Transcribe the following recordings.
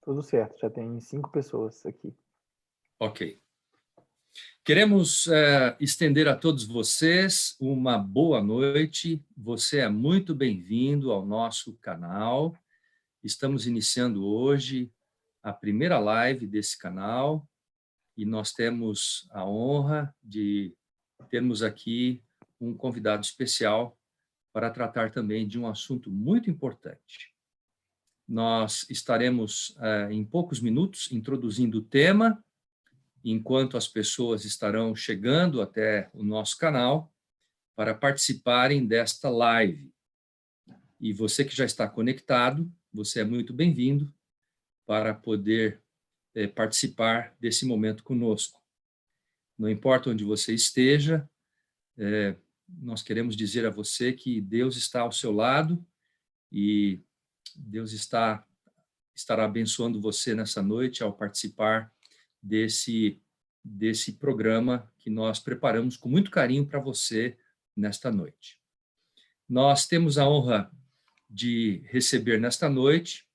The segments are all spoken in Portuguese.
Tudo certo, já tem 5 pessoas aqui. Ok. Queremos estender a todos vocês uma boa noite. Você é muito bem-vindo ao nosso canal. Estamos iniciando hoje a primeira live desse canal e nós temos a honra de termos aqui um convidado especial para tratar também de um assunto muito importante. Nós estaremos, em poucos minutos, introduzindo o tema, enquanto as pessoas estarão chegando até o nosso canal para participarem desta live. E você que já está conectado, você é muito bem-vindo para poder participar desse momento conosco. Não importa onde você esteja, nós queremos dizer a você que Deus está ao seu lado e Deus estará abençoando você nessa noite ao participar desse programa que nós preparamos com muito carinho para você nesta noite. Nós temos a honra de receber nesta noite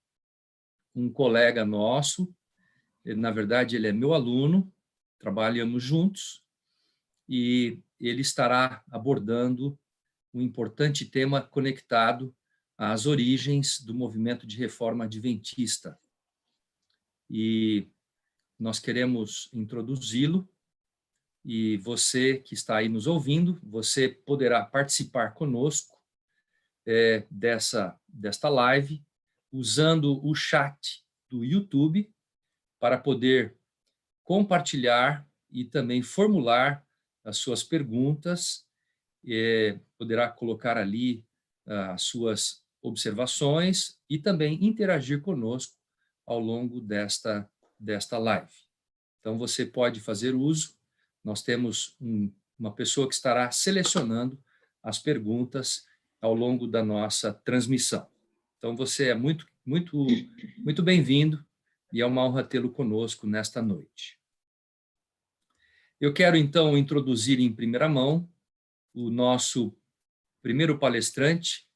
um colega nosso, na verdade ele é meu aluno, trabalhamos juntos, e ele estará abordando um importante tema conectado às origens do movimento de reforma adventista. E nós queremos introduzi-lo, e você que está aí nos ouvindo, você poderá participar conosco desta live, usando o chat do YouTube para poder compartilhar e também formular as suas perguntas, poderá colocar ali as suas observações e também interagir conosco ao longo desta live. Então, você pode fazer uso, nós temos uma pessoa que estará selecionando as perguntas ao longo da nossa transmissão. Então, você é muito, muito, muito bem-vindo e é uma honra tê-lo conosco nesta noite. Eu quero, então, introduzir em primeira mão o nosso primeiro palestrante.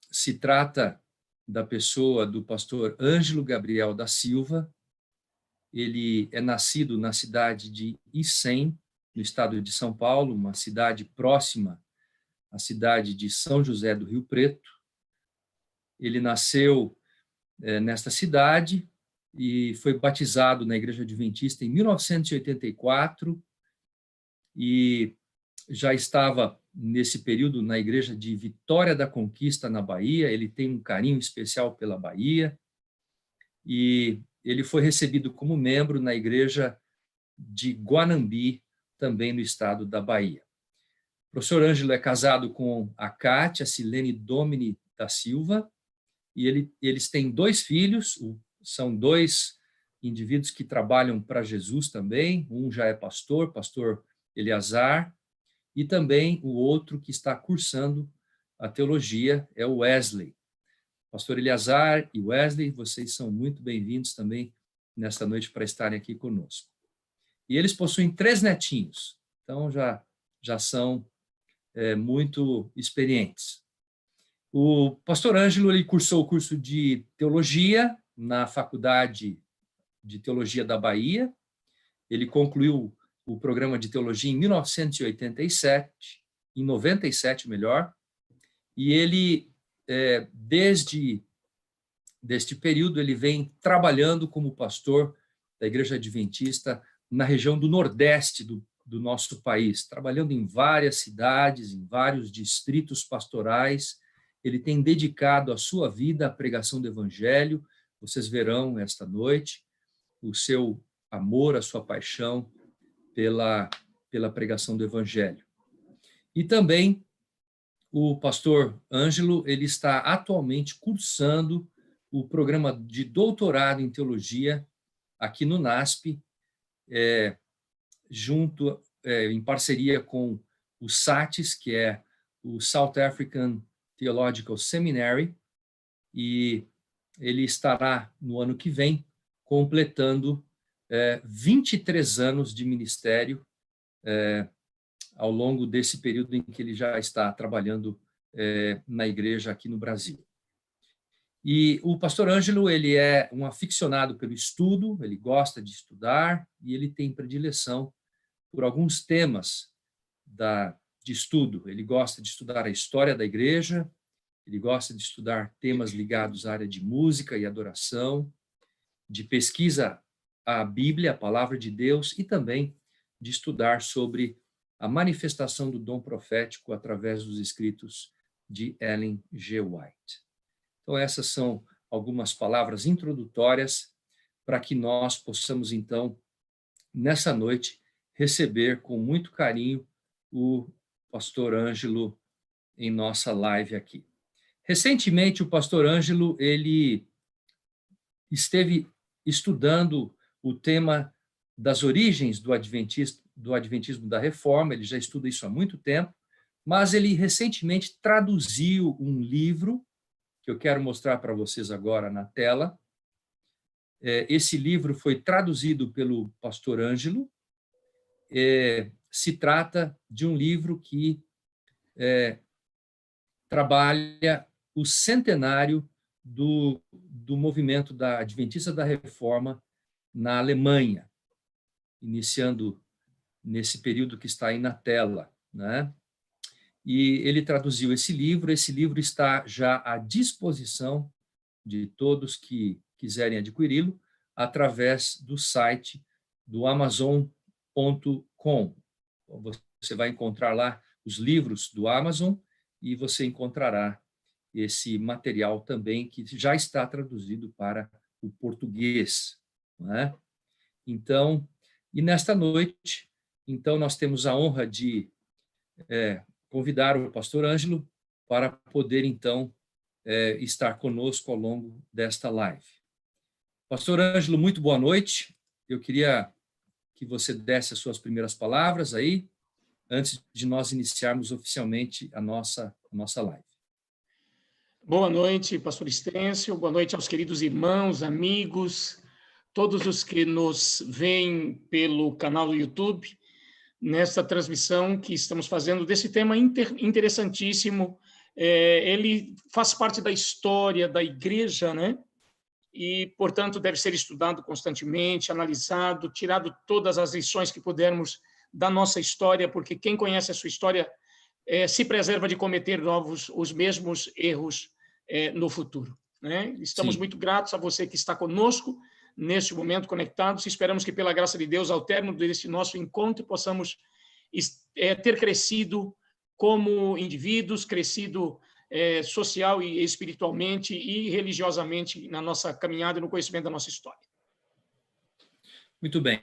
Se trata da pessoa do pastor Ângelo Gabriel da Silva. Ele é nascido na cidade de Icém, no estado de São Paulo, uma cidade próxima à cidade de São José do Rio Preto. Ele nasceu nesta cidade e foi batizado na Igreja Adventista em 1984 e já estava nesse período na Igreja de Vitória da Conquista, na Bahia. Ele tem um carinho especial pela Bahia e ele foi recebido como membro na Igreja de Guanambi, também no estado da Bahia. O professor Ângelo é casado com a Cátia Silene Domini da Silva, e eles têm 2 filhos, são 2 indivíduos que trabalham para Jesus também, um já é pastor Eleazar, e também o outro que está cursando a teologia é o Wesley. Pastor Eleazar e Wesley, vocês são muito bem-vindos também nesta noite para estarem aqui conosco. E eles possuem 3 netinhos, então já são muito experientes. O pastor Ângelo, ele cursou o curso de teologia na Faculdade de Teologia da Bahia. Ele concluiu o programa de teologia em 1987, em 97, melhor, e ele, desde este período, ele vem trabalhando como pastor da Igreja Adventista na região do Nordeste do nosso país, trabalhando em várias cidades, em vários distritos pastorais. Ele tem dedicado a sua vida à pregação do Evangelho. Vocês verão esta noite o seu amor, a sua paixão pela pregação do Evangelho. E também o pastor Ângelo, ele está atualmente cursando o programa de doutorado em teologia aqui no NASP, em parceria com o SATES, que é o South African Theological Seminary, e ele estará, no ano que vem, completando 23 anos de ministério ao longo desse período em que ele já está trabalhando na igreja aqui no Brasil. E o pastor Ângelo, ele é um aficionado pelo estudo, ele gosta de estudar e ele tem predileção por alguns temas de estudo. Ele gosta de estudar a história da igreja, ele gosta de estudar temas ligados à área de música e adoração, de pesquisa à Bíblia, a palavra de Deus, e também de estudar sobre a manifestação do dom profético através dos escritos de Ellen G. White. Então, essas são algumas palavras introdutórias para que nós possamos, então, nessa noite, receber com muito carinho o pastor Ângelo em nossa live aqui. Recentemente, o pastor Ângelo, ele esteve estudando o tema das origens do adventismo da reforma, ele já estuda isso há muito tempo, mas ele recentemente traduziu um livro que eu quero mostrar para vocês agora na tela. Esse livro foi traduzido pelo pastor Ângelo. Se trata de um livro que trabalha o centenário do movimento da Adventista da Reforma na Alemanha, iniciando nesse período que está aí na tela, né? E ele traduziu esse livro está já à disposição de todos que quiserem adquiri-lo através do site do Amazon.com. Você vai encontrar lá os livros do Amazon e você encontrará esse material também que já está traduzido para o português, né? Então, e nesta noite, então nós temos a honra de convidar o pastor Ângelo para poder, então, estar conosco ao longo desta live. Pastor Ângelo, muito boa noite. Eu queria que você desse as suas primeiras palavras aí, antes de nós iniciarmos oficialmente a nossa live. Boa noite, pastor Estêncio. Boa noite aos queridos irmãos, amigos, todos os que nos veem pelo canal do YouTube, nessa transmissão que estamos fazendo desse tema interessantíssimo. Ele faz parte da história da igreja, né? E, portanto, deve ser estudado constantemente, analisado, tirado todas as lições que pudermos da nossa história, porque quem conhece a sua história se preserva de cometer os mesmos erros no futuro, né? Estamos Sim. muito gratos a você que está conosco neste momento conectados. Esperamos que, pela graça de Deus, ao término deste nosso encontro, possamos ter crescido como indivíduos, crescido social e espiritualmente e religiosamente na nossa caminhada e no conhecimento da nossa história. Muito bem.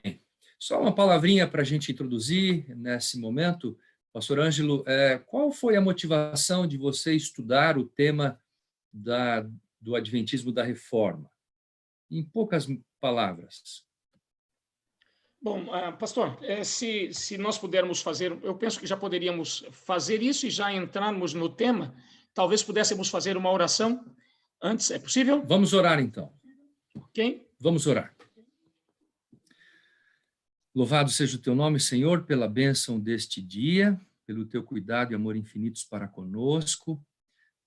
Só uma palavrinha para a gente introduzir nesse momento. Pastor Ângelo, qual foi a motivação de você estudar o tema do Adventismo da Reforma? Em poucas palavras. Bom, pastor, se nós pudermos fazer, eu penso que já poderíamos fazer isso e já entrarmos no tema. Talvez pudéssemos fazer uma oração antes, é possível? Vamos orar, então. Ok. Vamos orar. Louvado seja o teu nome, Senhor, pela bênção deste dia, pelo teu cuidado e amor infinitos para conosco.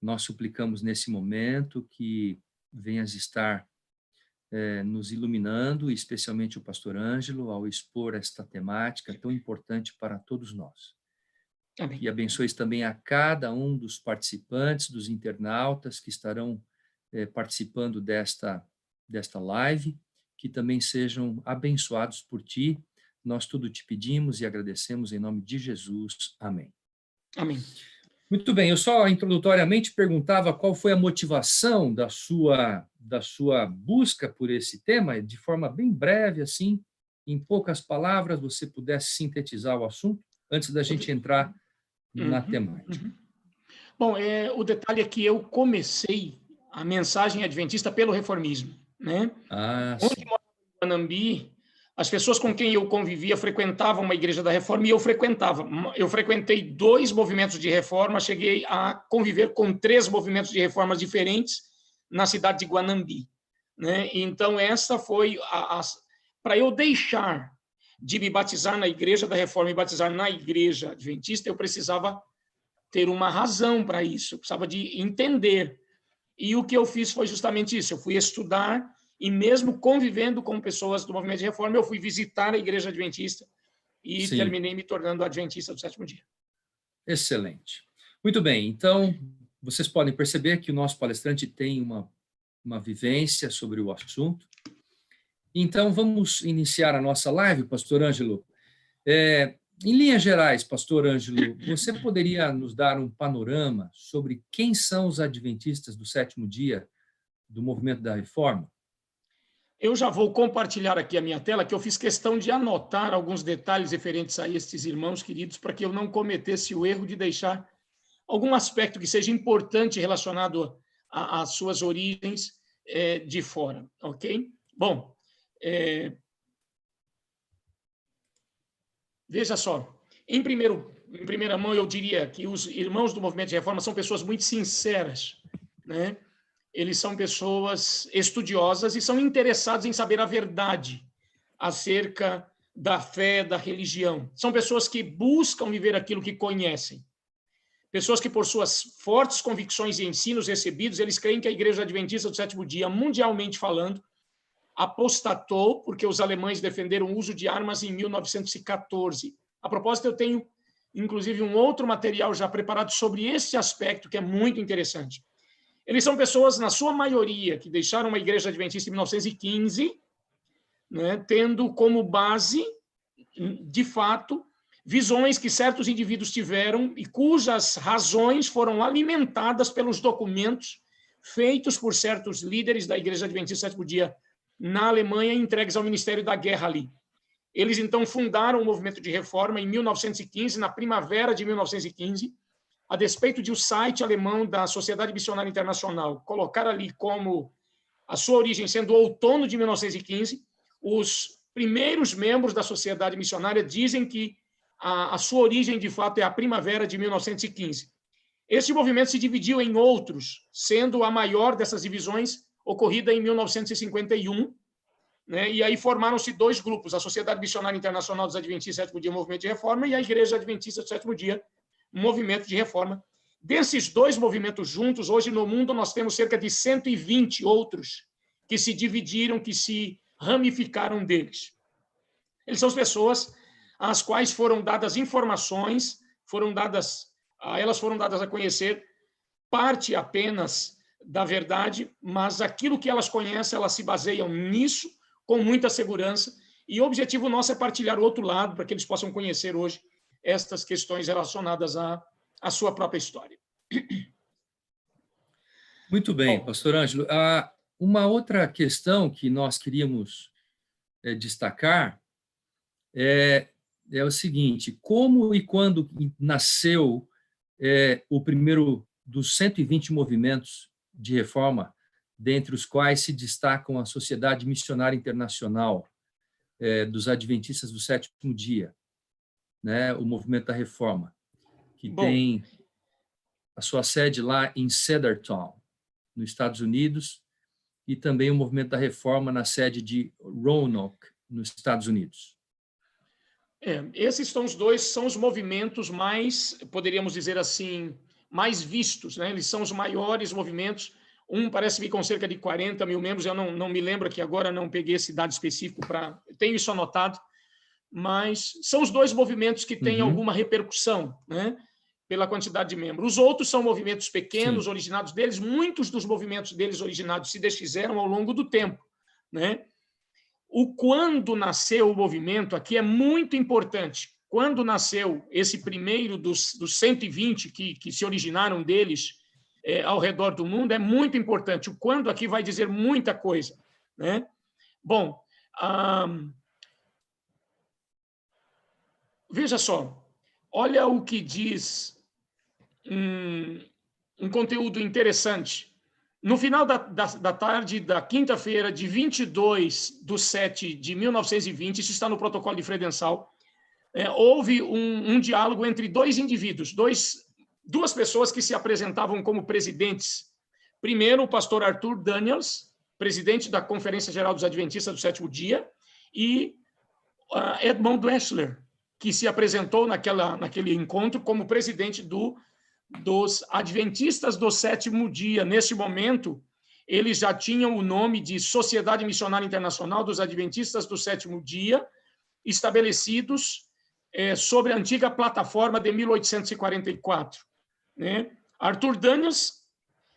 Nós suplicamos nesse momento que venhas estar nos iluminando, especialmente o pastor Ângelo, ao expor esta temática tão importante para todos nós. Amém. E abençoes também a cada um dos participantes, dos internautas que estarão participando desta live, que também sejam abençoados por ti. Nós tudo te pedimos e agradecemos em nome de Jesus. Amém. Amém. Muito bem, eu só introdutoriamente perguntava qual foi a motivação da sua busca por esse tema, de forma bem breve, assim, em poucas palavras, você pudesse sintetizar o assunto, antes da gente entrar na temática. Bom, o detalhe é que eu comecei a mensagem adventista pelo reformismo, né? Onde morava em Guanambi, as pessoas com quem eu convivia frequentavam uma igreja da reforma e eu frequentava. Eu frequentei 2 movimentos de reforma, cheguei a conviver com 3 movimentos de reformas diferentes na cidade de Guanambi, né? Então, essa foi para eu deixar de me batizar na igreja da reforma e batizar na igreja adventista, eu precisava ter uma razão para isso, eu precisava de entender E o que eu fiz foi justamente isso. Eu fui estudar e mesmo convivendo com pessoas do movimento de reforma, eu fui visitar a igreja adventista e Sim. terminei me tornando adventista do sétimo dia. Excelente. Muito bem, então, vocês podem perceber que o nosso palestrante tem uma vivência sobre o assunto. Então, vamos iniciar a nossa live, pastor Ângelo. Em linhas gerais, pastor Ângelo, você poderia nos dar um panorama sobre quem são os adventistas do sétimo dia do movimento da reforma? Eu já vou compartilhar aqui a minha tela, que eu fiz questão de anotar alguns detalhes referentes a estes irmãos queridos, para que eu não cometesse o erro de deixar algum aspecto que seja importante relacionado às suas origens de fora, ok? Bom, veja só, em primeira mão eu diria que os irmãos do movimento de reforma são pessoas muito sinceras, né? Eles são pessoas estudiosas e são interessados em saber a verdade acerca da fé, da religião. São pessoas que buscam viver aquilo que conhecem. Pessoas que, por suas fortes convicções e ensinos recebidos, eles creem que a Igreja Adventista do Sétimo Dia, mundialmente falando, apostatou porque os alemães defenderam o uso de armas em 1914. A propósito, eu tenho, inclusive, um outro material já preparado sobre esse aspecto, que é muito interessante. Eles são pessoas, na sua maioria, que deixaram a Igreja Adventista em 1915, né, tendo como base, de fato, visões que certos indivíduos tiveram e cujas razões foram alimentadas pelos documentos feitos por certos líderes da Igreja Adventista do Sétimo Dia na Alemanha, entregues ao Ministério da Guerra ali. Eles, então, fundaram o movimento de reforma em 1915, na primavera de 1915, a despeito de o site alemão da Sociedade Missionária Internacional colocar ali como a sua origem sendo o outono de 1915, os primeiros membros da Sociedade Missionária dizem que a sua origem, de fato, é a primavera de 1915. Este movimento se dividiu em outros, sendo a maior dessas divisões ocorrida em 1951, né? E aí formaram-se dois grupos, a Sociedade Missionária Internacional dos Adventistas do Sétimo Dia, Movimento de Reforma, e a Igreja Adventista do Sétimo Dia, Movimento de Reforma. Desses dois movimentos juntos, hoje no mundo nós temos cerca de 120 outros que se dividiram, que se ramificaram deles. Eles são as pessoas às quais foram dadas informações, elas foram dadas a conhecer parte apenas da verdade, mas aquilo que elas conhecem, elas se baseiam nisso com muita segurança, e o objetivo nosso é partilhar o outro lado, para que eles possam conhecer hoje estas questões relacionadas à sua própria história. Muito bem, pastor Ângelo. Uma outra questão que nós queríamos destacar é o seguinte: como e quando nasceu o primeiro dos 120 movimentos de reforma, dentre os quais se destacam a Sociedade Missionária Internacional dos Adventistas do Sétimo Dia, né, o movimento da reforma, que tem a sua sede lá em Cedartown, nos Estados Unidos, e também o movimento da reforma na sede de Roanoke, nos Estados Unidos. Esses são os movimentos mais, poderíamos dizer assim, mais vistos, né? Eles são os maiores movimentos. Um parece vir com cerca de 40 mil membros, eu não me lembro aqui agora, não peguei esse dado específico, tenho isso anotado, mas são os dois movimentos que têm alguma repercussão, né, pela quantidade de membros. Os outros são movimentos pequenos, sim, originados deles. Muitos dos movimentos deles originados se desfizeram ao longo do tempo, né? Quando nasceu o movimento aqui é muito importante. Quando nasceu esse primeiro dos 120 que se originaram deles ao redor do mundo, é muito importante. O quando aqui vai dizer muita coisa, né? Bom, veja só, olha o que diz um conteúdo interessante. No final da tarde da quinta-feira, de 22/7/1920, isso está no protocolo de Fredensal, houve um diálogo entre dois indivíduos, duas pessoas que se apresentavam como presidentes. Primeiro, o pastor Arthur Daniels, presidente da Conferência Geral dos Adventistas do Sétimo Dia, e Edmund Lechler, que se apresentou naquele encontro como presidente do dos Adventistas do Sétimo Dia. Neste momento, eles já tinham o nome de Sociedade Missionária Internacional dos Adventistas do Sétimo Dia, estabelecidos sobre a antiga plataforma de 1844. Né? Arthur Daniels,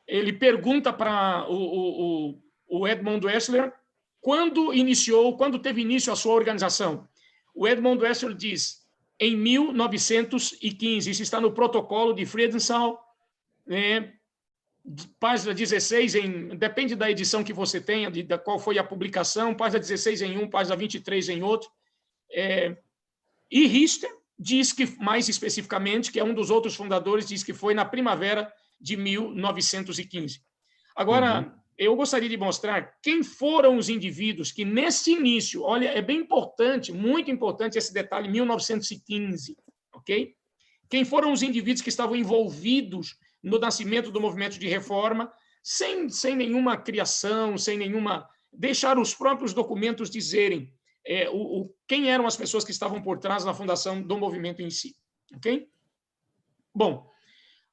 ele pergunta para o Edmund Wessler quando teve início a sua organização. O Edmund Wessler diz, em 1915, isso está no protocolo de Friedenthal, né? Página 16, depende da edição que você tenha, da qual foi a publicação, página 16 em um, página 23 em outro. E Richter diz que, mais especificamente, que é um dos outros fundadores, diz que foi na primavera de 1915. Agora, eu gostaria de mostrar quem foram os indivíduos que, nesse início, olha, é bem importante, muito importante esse detalhe, 1915, ok? Quem foram os indivíduos que estavam envolvidos no nascimento do movimento de reforma, sem nenhuma criação, sem nenhuma... Deixar os próprios documentos dizerem quem eram as pessoas que estavam por trás da fundação do movimento em si, ok? Bom,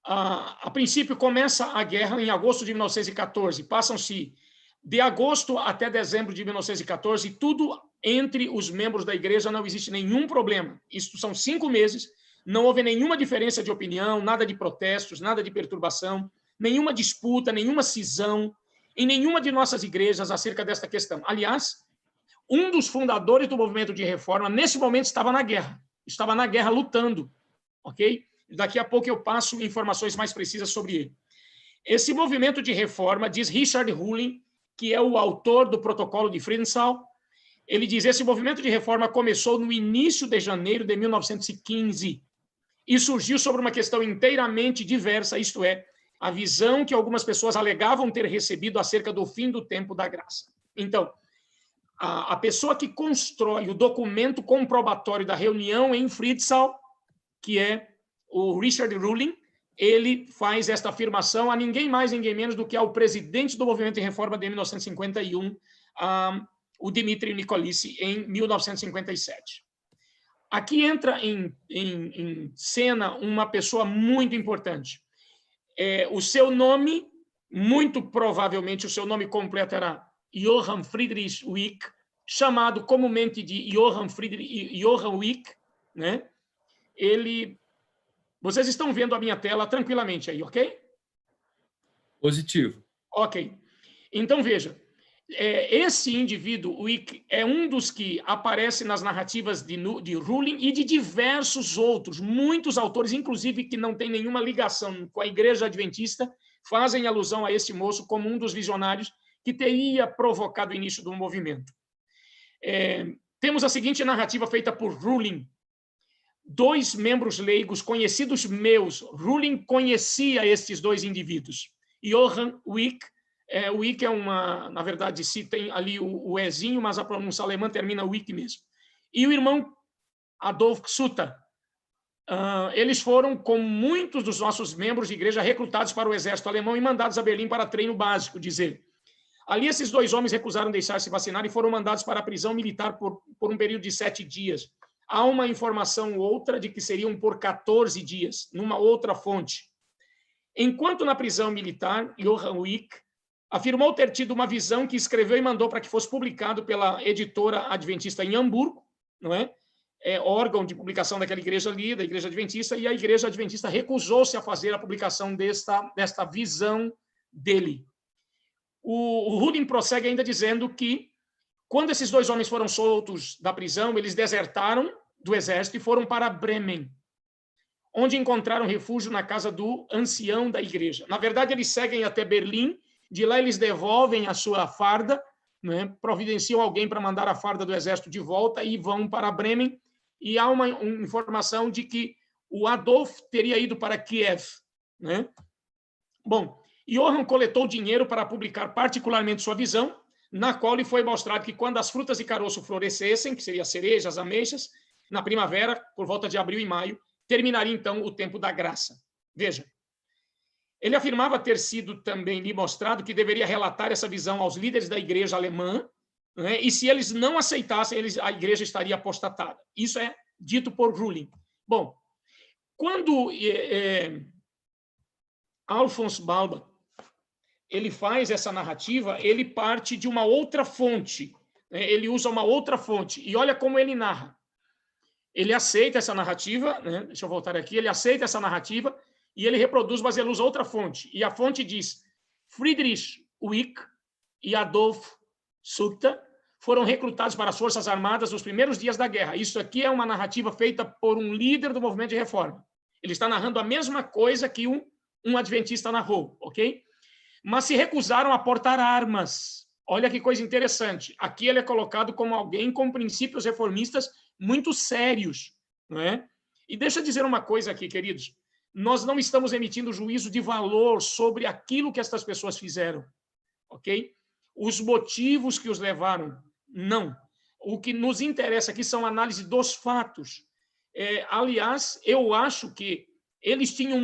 a princípio começa a guerra em agosto de 1914, passam-se de agosto até dezembro de 1914, tudo entre os membros da igreja, não existe nenhum problema, isso são 5 meses, não houve nenhuma diferença de opinião, nada de protestos, nada de perturbação, nenhuma disputa, nenhuma cisão em nenhuma de nossas igrejas acerca desta questão. Aliás, um dos fundadores do movimento de reforma, nesse momento, estava na guerra lutando, ok? Daqui a pouco eu passo informações mais precisas sobre ele. Esse movimento de reforma, diz Richard Ruling, que é o autor do protocolo de Friedenthal, ele diz, esse movimento de reforma começou no início de janeiro de 1915 e surgiu sobre uma questão inteiramente diversa, isto é, a visão que algumas pessoas alegavam ter recebido acerca do fim do tempo da graça. Então, a pessoa que constrói o documento comprobatório da reunião em Friedenthal, que é o Richard Ruling, ele faz esta afirmação a ninguém mais, ninguém menos do que ao presidente do movimento de reforma de 1951, o Dmitry Nikolici, em 1957. Aqui entra em cena uma pessoa muito importante. O seu nome, muito provavelmente, o seu nome completo era Johann Friedrich Wick, chamado comumente de Johann Wick, né? Vocês estão vendo a minha tela tranquilamente aí, ok? Positivo. Ok. Então, veja, esse indivíduo, Wick, é um dos que aparece nas narrativas de Ruling e de diversos outros, muitos autores, inclusive que não tem nenhuma ligação com a Igreja Adventista, fazem alusão a esse moço como um dos visionários que teria provocado o início do movimento. Temos a seguinte narrativa feita por Ruling. 2 membros leigos conhecidos meus, Ruling conhecia estes 2 indivíduos. Johann Wick, Wick é uma, na verdade, se tem ali o ezinho, mas a pronúncia alemã termina Wick mesmo. E o irmão Adolf Sutter. Eles foram, como muitos dos nossos membros de igreja, recrutados para o exército alemão e mandados a Berlim para treino básico, dizer. Ali, esses 2 homens recusaram deixar-se vacinar e foram mandados para a prisão militar por um período de 7 dias. Há uma informação outra de que seriam por 14 dias, numa outra fonte. Enquanto na prisão militar, Johann Wick afirmou ter tido uma visão que escreveu e mandou para que fosse publicado pela editora adventista em Hamburgo, não é? Órgão de publicação daquela igreja ali, da Igreja Adventista, e a Igreja Adventista recusou-se a fazer a publicação desta visão dele. O Ruling prossegue ainda dizendo que, quando esses 2 homens foram soltos da prisão, eles desertaram do exército e foram para Bremen, onde encontraram refúgio na casa do ancião da igreja. Na verdade, eles seguem até Berlim, de lá eles devolvem a sua farda, né, providenciam alguém para mandar a farda do exército de volta e vão para Bremen, e há uma informação de que o Adolf teria ido para Kiev, né? Bom, Johann coletou dinheiro para publicar particularmente sua visão, na qual lhe foi mostrado que quando as frutas de caroço florescessem, que seriam as cerejas, as ameixas, na primavera, por volta de abril e maio, terminaria então o tempo da graça. Veja, ele afirmava ter sido também lhe mostrado que deveria relatar essa visão aos líderes da igreja alemã, né, e se eles não aceitassem, a igreja estaria apostatada. Isso é dito por Ruling. Bom, quando Alphonse Balba, ele faz essa narrativa, ele parte de uma outra fonte, né? Ele usa uma outra fonte, e olha como ele narra. Ele aceita essa narrativa, né? Deixa eu voltar aqui, ele aceita essa narrativa e ele reproduz, mas ele usa outra fonte. E a fonte diz: Friedrich Wieck e Adolf Suchter foram recrutados para as Forças Armadas nos primeiros dias da guerra. Isso aqui é uma narrativa feita por um líder do movimento de reforma. Ele está narrando a mesma coisa que um adventista narrou, ok? Mas se recusaram a portar armas. Olha que coisa interessante. Aqui ele é colocado como alguém com princípios reformistas muito sérios, não é? E deixa eu dizer uma coisa aqui, queridos. Nós não estamos emitindo juízo de valor sobre aquilo que estas pessoas fizeram, ok? Os motivos que os levaram, não. O que nos interessa aqui são análise dos fatos. Aliás, eu acho que eles tinham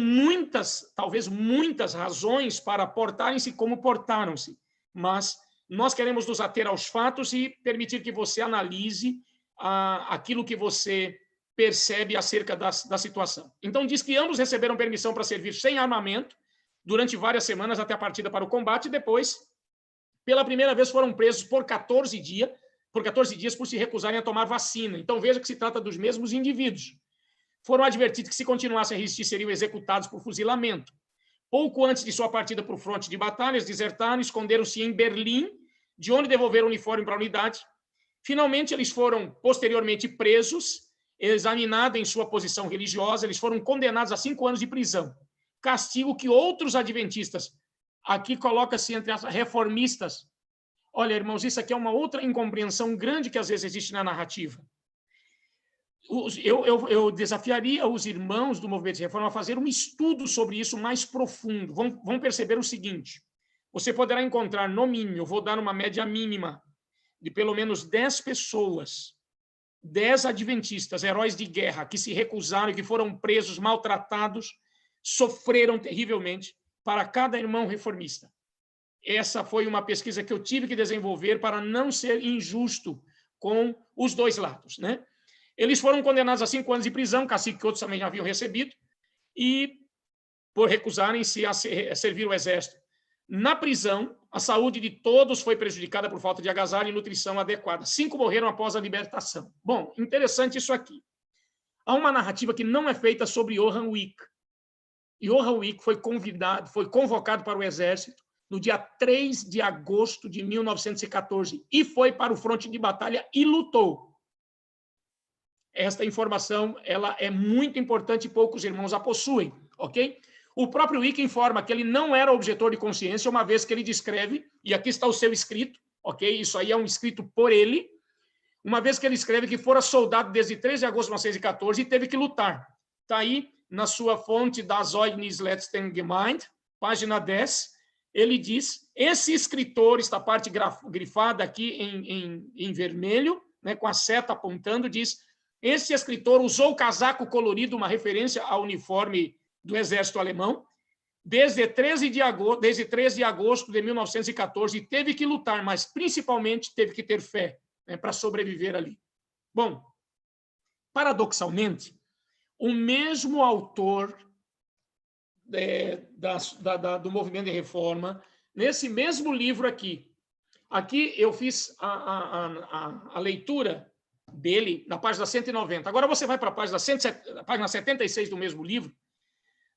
talvez muitas razões para portarem-se como portaram-se, mas nós queremos nos ater aos fatos e permitir que você analise aquilo que você percebe acerca da situação. Então, diz que ambos receberam permissão para servir sem armamento durante várias semanas até a partida para o combate, e depois, pela primeira vez, foram presos por 14 dias por se recusarem a tomar vacina. Então, veja que se trata dos mesmos indivíduos. Foram advertidos que, se continuassem a resistir, seriam executados por fuzilamento. Pouco antes de sua partida para o fronte de batalhas, desertaram e esconderam-se em Berlim, de onde devolveram o uniforme para a unidade. Finalmente, eles foram posteriormente presos, examinados em sua posição religiosa, eles foram condenados a 5 anos de prisão. Castigo que outros adventistas, aqui coloca-se entre as reformistas. Olha, irmãos, isso aqui é uma outra incompreensão grande que às vezes existe na narrativa. Eu desafiaria os irmãos do movimento de reforma a fazer um estudo sobre isso mais profundo. Vão perceber o seguinte: você poderá encontrar, no mínimo, eu vou dar uma média mínima, de pelo menos 10 pessoas, 10 adventistas, heróis de guerra, que se recusaram e que foram presos, maltratados, sofreram terrivelmente, para cada irmão reformista. Essa foi uma pesquisa que eu tive que desenvolver para não ser injusto com os dois lados, né? Eles foram condenados a 5 anos de prisão, castigo que outros também já haviam recebido, e por recusarem-se a servir o exército. Na prisão, a saúde de todos foi prejudicada por falta de agasalho e nutrição adequada. 5 morreram após a libertação. Bom, interessante isso aqui. Há uma narrativa que não é feita sobre Johann Wieck. Johann Wieck foi convocado para o exército no dia 3 de agosto de 1914 e foi para o fronte de batalha e lutou. Esta informação ela é muito importante e poucos irmãos a possuem, ok? O próprio Wieck informa que ele não era objetor de consciência, uma vez que ele descreve, e aqui está o seu escrito, ok? Isso aí é um escrito por ele, uma vez que ele escreve que fora soldado desde 13 de agosto de 1914 e teve que lutar. Está aí na sua fonte das Zeugnis letzten Gemeinde, página 10, ele diz, esse escritor, esta parte grifada aqui em vermelho, né, com a seta apontando, diz: esse escritor usou casaco colorido, uma referência ao uniforme do exército alemão, desde 13 de agosto de 1914, e teve que lutar, mas principalmente teve que ter fé, né, para sobreviver ali. Bom, paradoxalmente, o mesmo autor do movimento de reforma, nesse mesmo livro aqui eu fiz a leitura dele na página 190. Agora você vai para a página 76 do mesmo livro,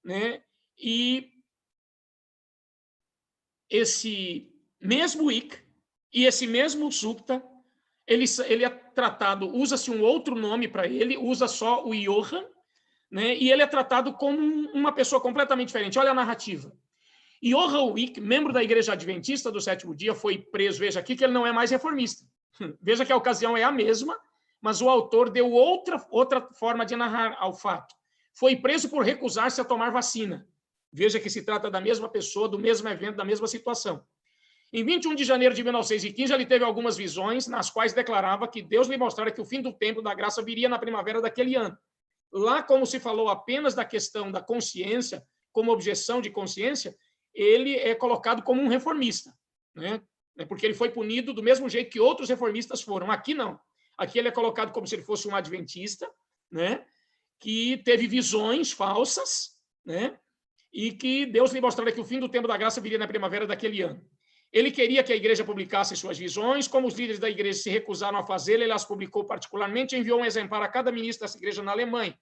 né? E esse mesmo Wieck e esse mesmo Suchter, ele é tratado, usa-se um outro nome para ele, usa só o Johann, né? E ele é tratado como uma pessoa completamente diferente. Olha a narrativa. Johann Wieck, membro da Igreja Adventista do Sétimo Dia, foi preso. Veja aqui que ele não é mais reformista. Veja que a ocasião é a mesma, mas o autor deu outra forma de narrar ao fato. Foi preso por recusar-se a tomar vacina. Veja que se trata da mesma pessoa, do mesmo evento, da mesma situação. Em 21 de janeiro de 1915, ele teve algumas visões nas quais declarava que Deus lhe mostrara que o fim do tempo da graça viria na primavera daquele ano. Lá, como se falou apenas da questão da consciência, como objeção de consciência, ele é colocado como um reformista, né? Porque ele foi punido do mesmo jeito que outros reformistas foram. Aqui não. Aqui ele é colocado como se ele fosse um adventista, né? Que teve visões falsas, né? e que Deus lhe mostrara que o fim do tempo da graça viria na primavera daquele ano. Ele queria que a igreja publicasse suas visões, como os líderes da igreja se recusaram a fazê-lo, ele as publicou particularmente e enviou um exemplar a cada ministro dessa igreja na Alemanha.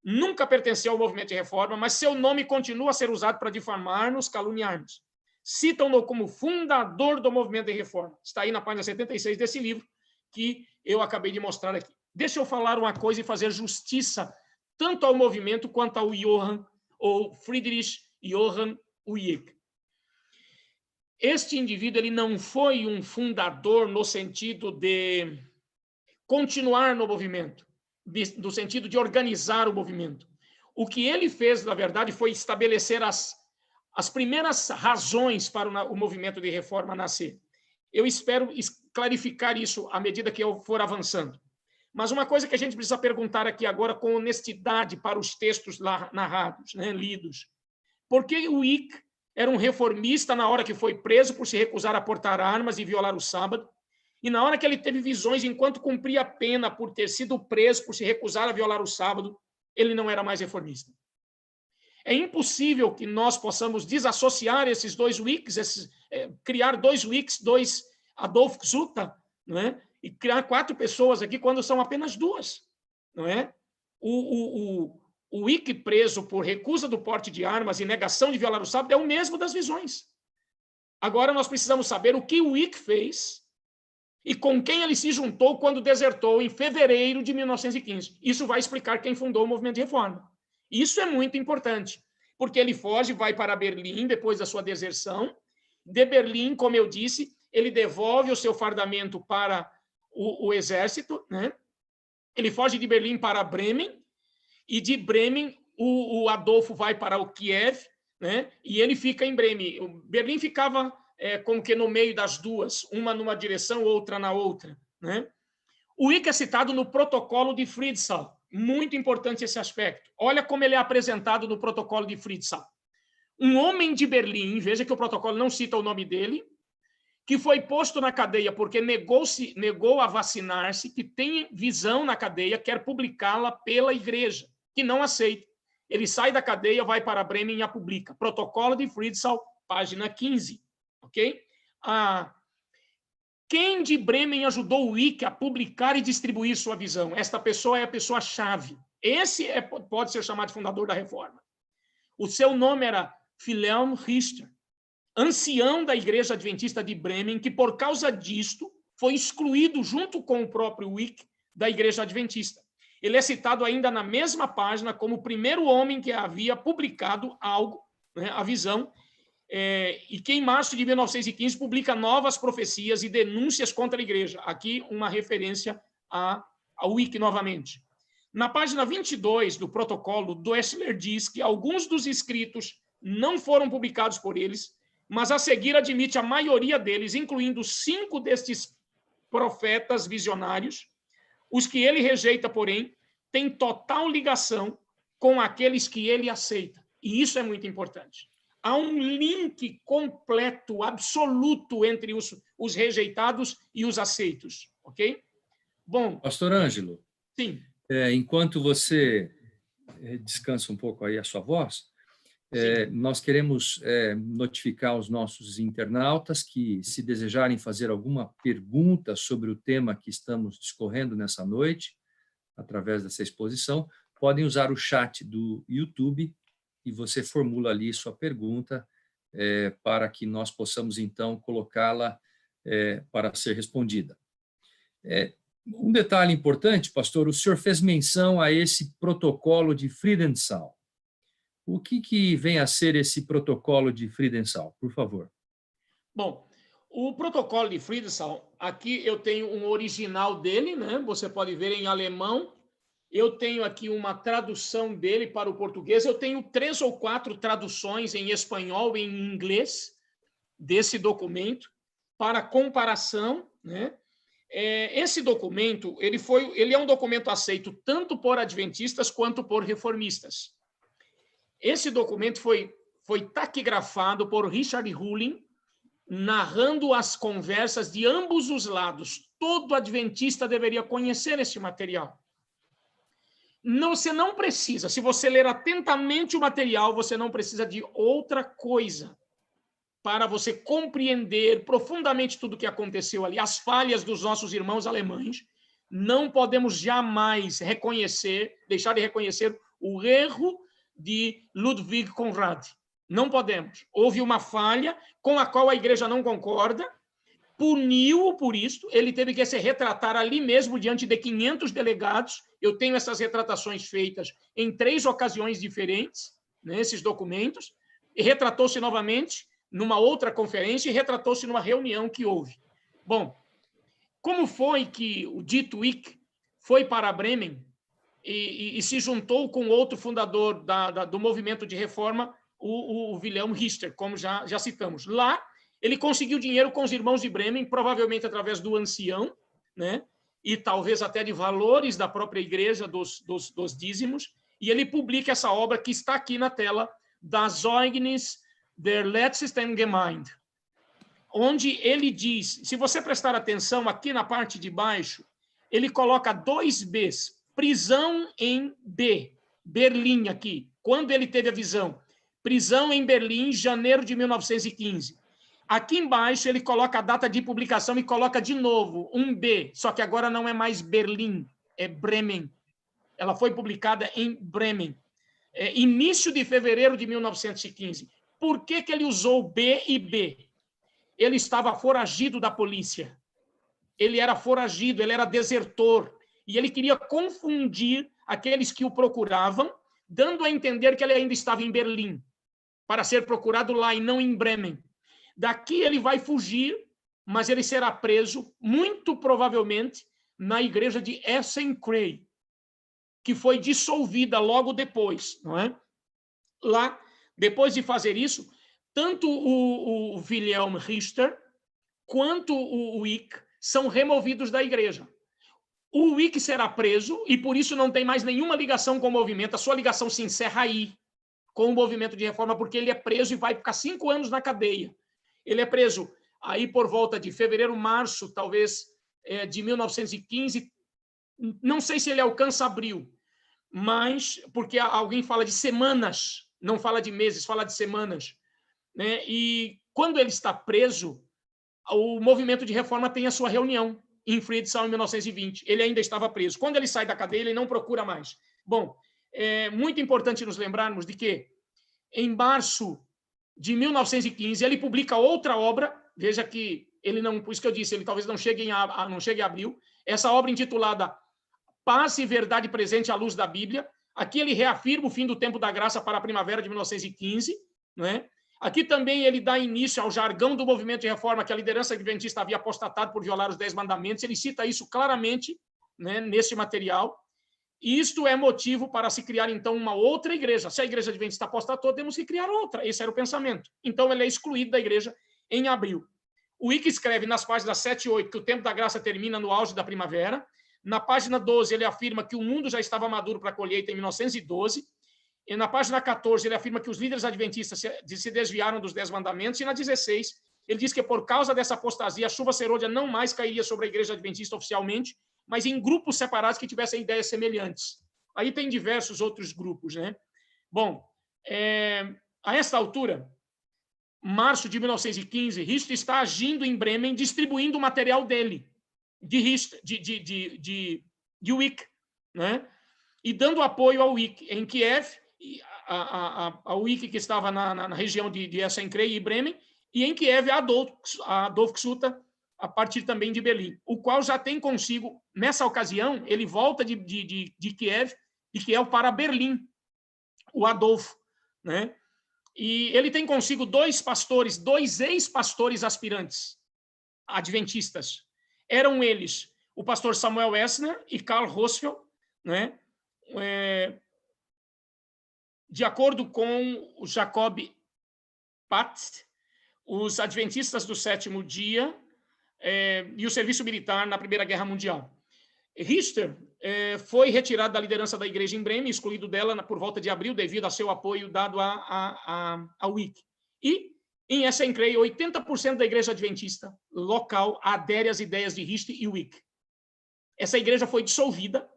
Nunca pertenceu ao movimento de reforma, mas seu nome continua a ser usado para difamar-nos, caluniar-nos. Citam-no como fundador do movimento de reforma. Está aí na página 76 desse livro que eu acabei de mostrar aqui. Deixa eu falar uma coisa e fazer justiça tanto ao movimento quanto ao Johann, ou Friedrich Johann Wieck. Este indivíduo ele não foi um fundador no sentido de continuar no movimento, no sentido de organizar o movimento. O que ele fez, na verdade, foi estabelecer as primeiras razões para o movimento de reforma nascer. Eu espero clarificar isso à medida que eu for avançando. Mas uma coisa que a gente precisa perguntar aqui agora com honestidade para os textos narrados, né, lidos. Por que o Wieck era um reformista na hora que foi preso por se recusar a portar armas e violar o sábado? E na hora que ele teve visões enquanto cumpria a pena por ter sido preso por se recusar a violar o sábado, ele não era mais reformista. É impossível que nós possamos desassociar esses dois Wiecks, criar dois Wiecks, dois Adolf Zuta, não é? E criar 4 pessoas aqui quando são apenas 2, não é? O Wieck preso por recusa do porte de armas e negação de violar o sábado é o mesmo das visões. Agora nós precisamos saber o que o Wieck fez e com quem ele se juntou quando desertou em fevereiro de 1915. Isso vai explicar quem fundou o movimento de reforma. Isso é muito importante, porque ele foge, vai para Berlim depois da sua deserção. De Berlim, como eu disse, ele devolve o seu fardamento para o exército, né? Ele foge de Berlim para Bremen, e de Bremen o Adolfo vai para o Kiev, né? E ele fica em Bremen. O Berlim ficava como que no meio das duas, uma numa direção, outra na outra, né? O Wieck é citado no protocolo de Friedsaal. Muito importante esse aspecto. Olha como ele é apresentado no protocolo de Friedsaal. Um homem de Berlim, veja que o protocolo não cita o nome dele, que foi posto na cadeia porque negou a vacinar-se, que tem visão na cadeia, quer publicá-la pela igreja, que não aceita. Ele sai da cadeia, vai para Bremen e a publica. Protocolo de Friedsaal, página 15. Ok? Quem de Bremen ajudou o Wieck a publicar e distribuir sua visão? Esta pessoa é a pessoa-chave. Esse pode ser chamado de fundador da reforma. O seu nome era Wilhelm Richter, ancião da Igreja Adventista de Bremen, que por causa disto foi excluído junto com o próprio Wieck da Igreja Adventista. Ele é citado ainda na mesma página como o primeiro homem que havia publicado algo, né, a visão, e que em março de 1915 publica novas profecias e denúncias contra a igreja. Aqui uma referência ao Wieck novamente. Na página 22 do protocolo, Doessler diz que alguns dos escritos não foram publicados por eles, mas a seguir admite a maioria deles, incluindo 5 destes profetas visionários. Os que ele rejeita, porém, têm total ligação com aqueles que ele aceita. E isso é muito importante. Há um link completo, absoluto, entre os rejeitados e os aceitos. Ok? Bom. Pastor Ângelo. Sim. Enquanto você descansa um pouco aí a sua voz, nós queremos notificar os nossos internautas que, se desejarem fazer alguma pergunta sobre o tema que estamos discorrendo nessa noite, através dessa exposição, podem usar o chat do YouTube e você formula ali sua pergunta para que nós possamos, então, colocá-la para ser respondida. Um detalhe importante, pastor, o senhor fez menção a esse protocolo de Friedensal. O que vem a ser esse protocolo de Friedensal, por favor? Bom, o protocolo de Friedensal, aqui eu tenho um original dele, né? Você pode ver em alemão. Eu tenho aqui uma tradução dele para o português. Eu tenho 3 ou 4 traduções em espanhol e em inglês desse documento para comparação, né? Esse documento, ele é um documento aceito tanto por adventistas quanto por reformistas. Esse documento foi taquigrafado por Richard Hullin, narrando as conversas de ambos os lados. Todo adventista deveria conhecer esse material. Não, você não precisa, se você ler atentamente o material, você não precisa de outra coisa para você compreender profundamente tudo o que aconteceu ali, as falhas dos nossos irmãos alemães. Não podemos jamais deixar de reconhecer o erro de Ludwig Conrad. Não podemos. Houve uma falha com a qual a igreja não concorda, puniu-o por isso, ele teve que se retratar ali mesmo diante de 500 delegados. Eu tenho essas retratações feitas em 3 ocasiões diferentes, nesses documentos, e retratou-se novamente numa outra conferência e retratou-se numa reunião que houve. Bom, como foi que o dito Wick foi para Bremen e se juntou com outro fundador do movimento de reforma, o Wilhelm Richter, como já citamos. Lá, ele conseguiu dinheiro com os irmãos de Bremen, provavelmente através do ancião, né? E talvez até de valores da própria igreja, dos dízimos, e ele publica essa obra que está aqui na tela, Das Zeugnis der letzten Gemeinde, onde ele diz, se você prestar atenção aqui na parte de baixo, ele coloca 2 Bs, prisão em B, Berlim aqui, quando ele teve a visão, prisão em Berlim, janeiro de 1915. Aqui embaixo ele coloca a data de publicação e coloca de novo um B, só que agora não é mais Berlim, é Bremen. Ela foi publicada em Bremen, início de fevereiro de 1915. Por que ele usou B e B? Ele estava foragido da polícia. Ele era foragido, ele era desertor. E ele queria confundir aqueles que o procuravam, dando a entender que ele ainda estava em Berlim, para ser procurado lá e não em Bremen. Daqui ele vai fugir, mas ele será preso, muito provavelmente, na igreja de Essen-Krey, que foi dissolvida logo depois, não é? Lá, depois de fazer isso, tanto o Wilhelm Richter quanto o Wick são removidos da igreja. O Wick será preso e, por isso, não tem mais nenhuma ligação com o movimento. A sua ligação se encerra aí, com o movimento de reforma, porque ele é preso e vai ficar 5 anos na cadeia. Ele é preso aí por volta de fevereiro, março, talvez, de 1915. Não sei se ele alcança abril, mas porque alguém fala de semanas, não fala de meses, fala de semanas, né? E quando ele está preso, o movimento de reforma tem a sua reunião em Friedrichshain, em 1920. Ele ainda estava preso. Quando ele sai da cadeia, ele não procura mais. Bom, é muito importante nos lembrarmos de que, em março de 1915, ele publica outra obra. Veja que ele não, por isso que eu disse, ele talvez não chegue a abril. Essa obra intitulada Paz e Verdade Presente à Luz da Bíblia. Aqui ele reafirma o fim do tempo da graça para a primavera de 1915, não é? Aqui também ele dá início ao jargão do movimento de reforma que a liderança adventista havia apostatado por violar os 10 mandamentos. Ele cita isso claramente, né, nesse material. E isto é motivo para se criar, então, uma outra igreja. Se a igreja adventista apostatou, temos que criar outra. Esse era o pensamento. Então, ele é excluído da igreja em abril. O Wick escreve nas páginas 7 e 8 que o tempo da graça termina no auge da primavera. Na página 12, ele afirma que o mundo já estava maduro para a colheita em 1912. E na página 14, ele afirma que os líderes adventistas se desviaram dos 10 mandamentos. E na 16, ele diz que por causa dessa apostasia, a chuva serôdia não mais cairia sobre a igreja adventista oficialmente, mas em grupos separados que tivessem ideias semelhantes. Aí tem diversos outros grupos, né? Bom, a esta altura, março de 1915, Richter está agindo em Bremen, distribuindo o material dele, de Wick, né? E dando apoio ao Wick em Kiev, ao Wick que estava na região de Essen-Krey e Bremen, e em Kiev a Adolf Ksuta, a partir também de Berlim, o qual já tem consigo, nessa ocasião, ele volta de Kiev para Berlim, o Adolfo, né? E ele tem consigo 2 pastores, 2 ex-pastores aspirantes adventistas. Eram eles o pastor Samuel Essner e Karl Rosfeld, né? De acordo com o Jacob Patz, os adventistas do 7º dia e o serviço militar na Primeira Guerra Mundial. Richter foi retirado da liderança da igreja em Bremen, excluído dela por volta de abril, devido a seu apoio dado a Wick. E, em Essen-Krey, 80% da igreja adventista local adere às ideias de Richter e Wick. Essa igreja foi dissolvida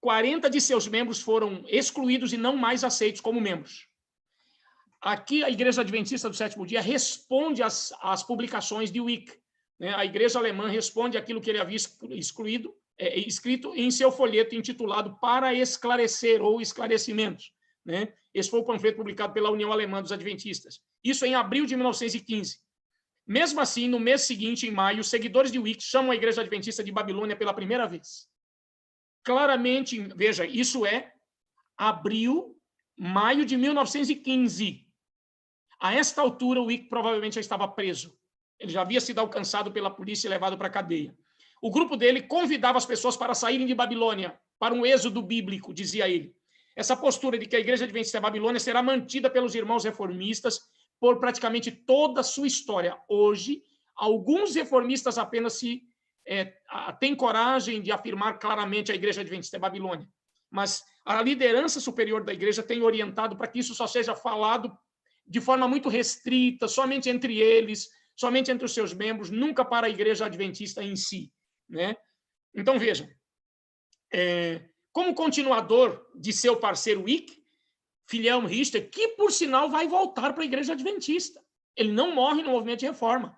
40 de seus membros foram excluídos e não mais aceitos como membros. Aqui, a Igreja Adventista do Sétimo Dia responde às publicações de Wick, né? A Igreja Alemã responde àquilo que ele havia escrito em seu folheto intitulado Para Esclarecer ou Esclarecimentos, né? Esse foi o panfleto publicado pela União Alemã dos Adventistas. Isso em abril de 1915. Mesmo assim, no mês seguinte, em maio, os seguidores de Wick chamam a Igreja Adventista de Babilônia pela primeira vez. Claramente, veja, isso é maio de 1915. A esta altura, o Wick provavelmente já estava preso. Ele já havia sido alcançado pela polícia e levado para a cadeia. O grupo dele convidava as pessoas para saírem de Babilônia, para um êxodo bíblico, dizia ele. Essa postura de que a Igreja Adventista da Babilônia será mantida pelos irmãos reformistas por praticamente toda a sua história. Hoje, alguns reformistas apenas têm coragem de afirmar claramente a Igreja Adventista da Babilônia. Mas a liderança superior da Igreja tem orientado para que isso só seja falado de forma muito restrita, somente entre eles, somente entre os seus membros, nunca para a Igreja Adventista em si, né? Então, vejam, como continuador de seu parceiro Wick, Wilhelm Richter, que, por sinal, vai voltar para a Igreja Adventista. Ele não morre no movimento de reforma.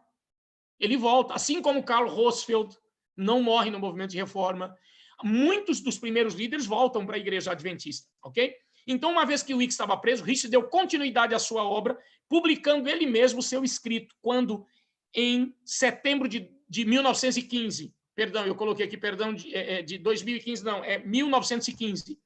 Ele volta, assim como Karl Rosfeld não morre no movimento de reforma. Muitos dos primeiros líderes voltam para a Igreja Adventista, ok? Então, uma vez que o Wick estava preso, Richter deu continuidade à sua obra, publicando ele mesmo seu escrito, quando, em setembro de 1915, perdão, eu coloquei aqui, perdão, de 2015, não, é 1915,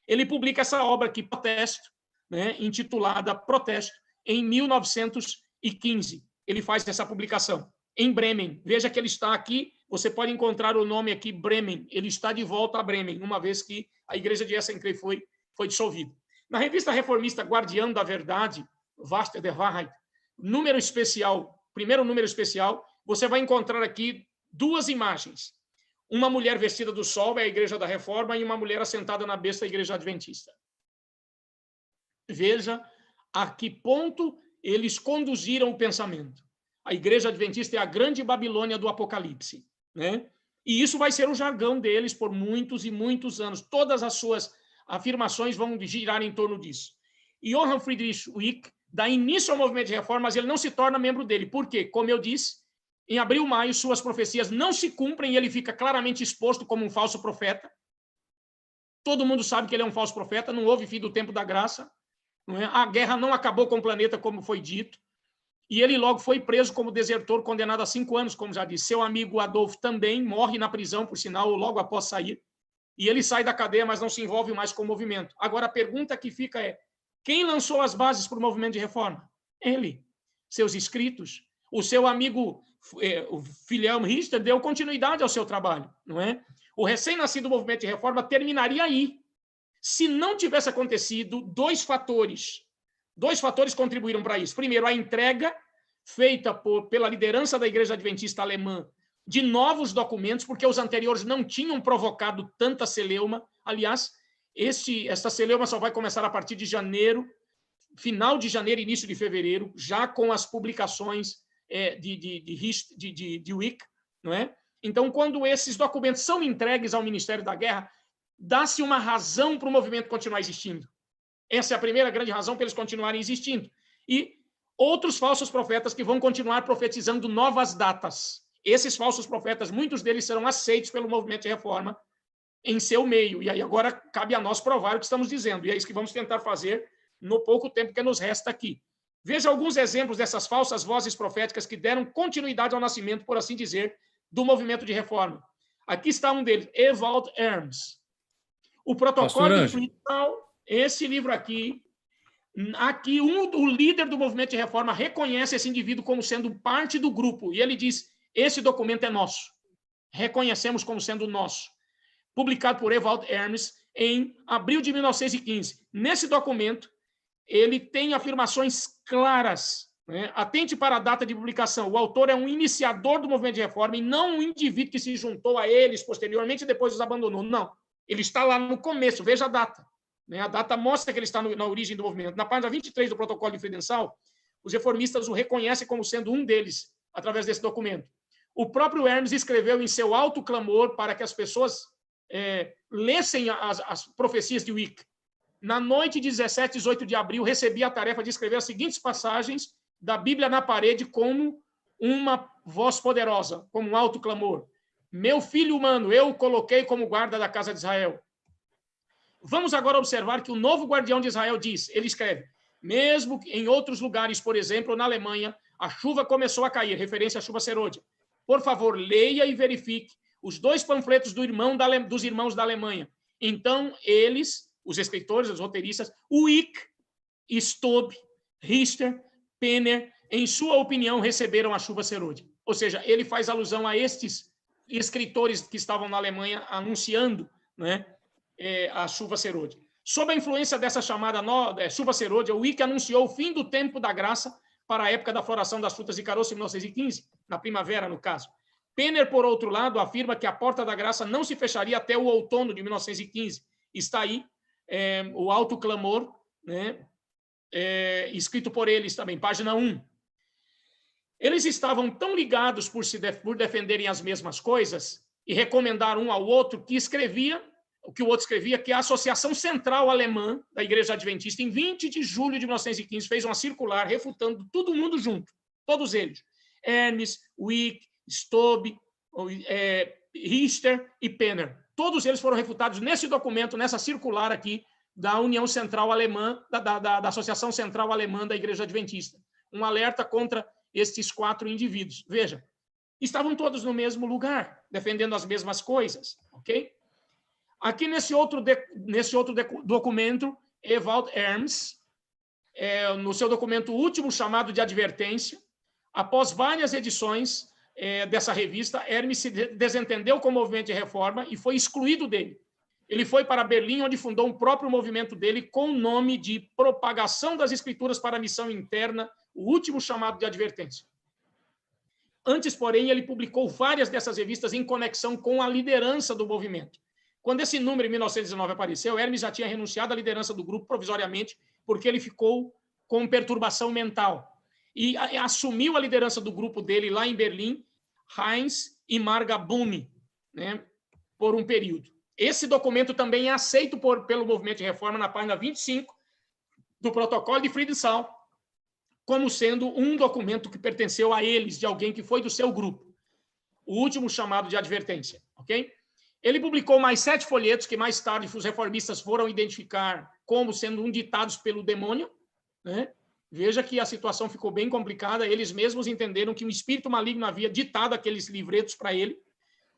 ele publica essa obra aqui, Protesto, né, intitulada Protesto, em 1915. Ele faz essa publicação em Bremen. Veja que ele está aqui, você pode encontrar o nome aqui, Bremen. Ele está de volta a Bremen, uma vez que a igreja de Essen-Krei foi dissolvido. Na revista reformista Guardião da Verdade, Wahrheit der Wahrheit, primeiro número especial, você vai encontrar aqui duas imagens. Uma mulher vestida do sol, é a Igreja da Reforma, e uma mulher assentada na besta, a Igreja Adventista. Veja a que ponto eles conduziram o pensamento. A Igreja Adventista é a grande Babilônia do Apocalipse, né? E isso vai ser o jargão deles por muitos e muitos anos. Todas as suas afirmações vão girar em torno disso. E Johann Friedrich Wick dá início ao movimento de reforma, mas ele não se torna membro dele. Por quê? Como eu disse, em abril, maio, suas profecias não se cumprem e ele fica claramente exposto como um falso profeta. Todo mundo sabe que ele é um falso profeta, não houve fim do tempo da graça. Não é? A guerra não acabou com o planeta, como foi dito. E ele logo foi preso como desertor, condenado a 5 anos, como já disse. Seu amigo Adolf também morre na prisão, por sinal, logo após sair. E ele sai da cadeia, mas não se envolve mais com o movimento. Agora, a pergunta que fica é, quem lançou as bases para o movimento de reforma? Ele. Seus escritos. O seu amigo o Wilhelm Richter deu continuidade ao seu trabalho, não é? O recém-nascido movimento de reforma terminaria aí. Se não tivesse acontecido, dois fatores contribuíram para isso. Primeiro, a entrega feita pela liderança da Igreja Adventista Alemã de novos documentos, porque os anteriores não tinham provocado tanta celeuma. Aliás, esta celeuma só vai começar a partir de janeiro, final de janeiro, início de fevereiro, já com as publicações de Wick, não é? Então, quando esses documentos são entregues ao Ministério da Guerra, dá-se uma razão para o movimento continuar existindo. Essa é a primeira grande razão para eles continuarem existindo. E outros falsos profetas que vão continuar profetizando novas datas. Esses falsos profetas, muitos deles serão aceitos pelo movimento de reforma em seu meio. E aí agora cabe a nós provar o que estamos dizendo. E é isso que vamos tentar fazer no pouco tempo que nos resta aqui. Veja alguns exemplos dessas falsas vozes proféticas que deram continuidade ao nascimento, por assim dizer, do movimento de reforma. Aqui está um deles, Ewald Hermes. O protocolo de Freestyle, esse livro aqui, o líder do movimento de reforma reconhece esse indivíduo como sendo parte do grupo, e ele diz, esse documento é nosso. Reconhecemos como sendo nosso. Publicado por Ewald Hermes em abril de 1915. Nesse documento, ele tem afirmações claras, né? Atente para a data de publicação. O autor é um iniciador do movimento de reforma e não um indivíduo que se juntou a eles posteriormente e depois os abandonou. Não. Ele está lá no começo. Veja a data. Né? A data mostra que ele está na origem do movimento. Na página 23 do protocolo de Friedenthal, os reformistas o reconhecem como sendo um deles, através desse documento. O próprio Hermes escreveu em seu alto clamor para que as pessoas lessem as profecias de Wicca. Na noite de 17 e 18 de abril, recebi a tarefa de escrever as seguintes passagens da Bíblia na parede como uma voz poderosa, como um alto clamor. Meu filho humano, eu o coloquei como guarda da casa de Israel. Vamos agora observar que o novo guardião de Israel diz, ele escreve, mesmo em outros lugares, por exemplo, na Alemanha, a chuva começou a cair, referência à chuva serôdia. Por favor, leia e verifique os 2 panfletos dos irmãos da Alemanha. Então, eles, os escritores, os roteiristas, Wick, Stobe, Richter, Penner, em sua opinião, receberam a chuva serôdia. Ou seja, ele faz alusão a estes escritores que estavam na Alemanha anunciando, né, a chuva serôdia. Sob a influência dessa chamada chuva serôdia, o Wick anunciou o fim do tempo da graça para a época da floração das frutas de caroço em 1915, na primavera, no caso. Penner, por outro lado, afirma que a porta da graça não se fecharia até o outono de 1915. Está aí o alto clamor, né, escrito por eles também, página 1. Eles estavam tão ligados por defenderem as mesmas coisas e recomendar um ao outro que o que o outro escrevia, que a Associação Central Alemã da Igreja Adventista, em 20 de julho de 1915, fez uma circular refutando todo mundo junto, todos eles. Hermes, Wick, Stobe, Richter e Penner. Todos eles foram refutados nesse documento, nessa circular aqui da União Central Alemã, da Associação Central Alemã da Igreja Adventista. Um alerta contra estes 4 indivíduos. Veja, estavam todos no mesmo lugar, defendendo as mesmas coisas, ok? Aqui nesse outro documento, Ewald Hermes, no seu documento último chamado de advertência, após várias edições dessa revista, Hermes se desentendeu com o movimento de reforma e foi excluído dele. Ele foi para Berlim, onde fundou um próprio movimento dele com o nome de Propagação das Escrituras para a Missão Interna, o último chamado de advertência. Antes, porém, ele publicou várias dessas revistas em conexão com a liderança do movimento. Quando esse número, em 1919, apareceu, Hermes já tinha renunciado à liderança do grupo provisoriamente, porque ele ficou com perturbação mental. E assumiu a liderança do grupo dele lá em Berlim, Heinz e Marga Bune, né, por um período. Esse documento também é aceito pelo movimento de reforma na página 25 do protocolo de Friedensau, como sendo um documento que pertenceu a eles, de alguém que foi do seu grupo. O último chamado de advertência, ok? Ele publicou mais 7 folhetos que mais tarde os reformistas foram identificar como sendo ditados pelo demônio, né? Veja que a situação ficou bem complicada, eles mesmos entenderam que um espírito maligno havia ditado aqueles livretos para ele.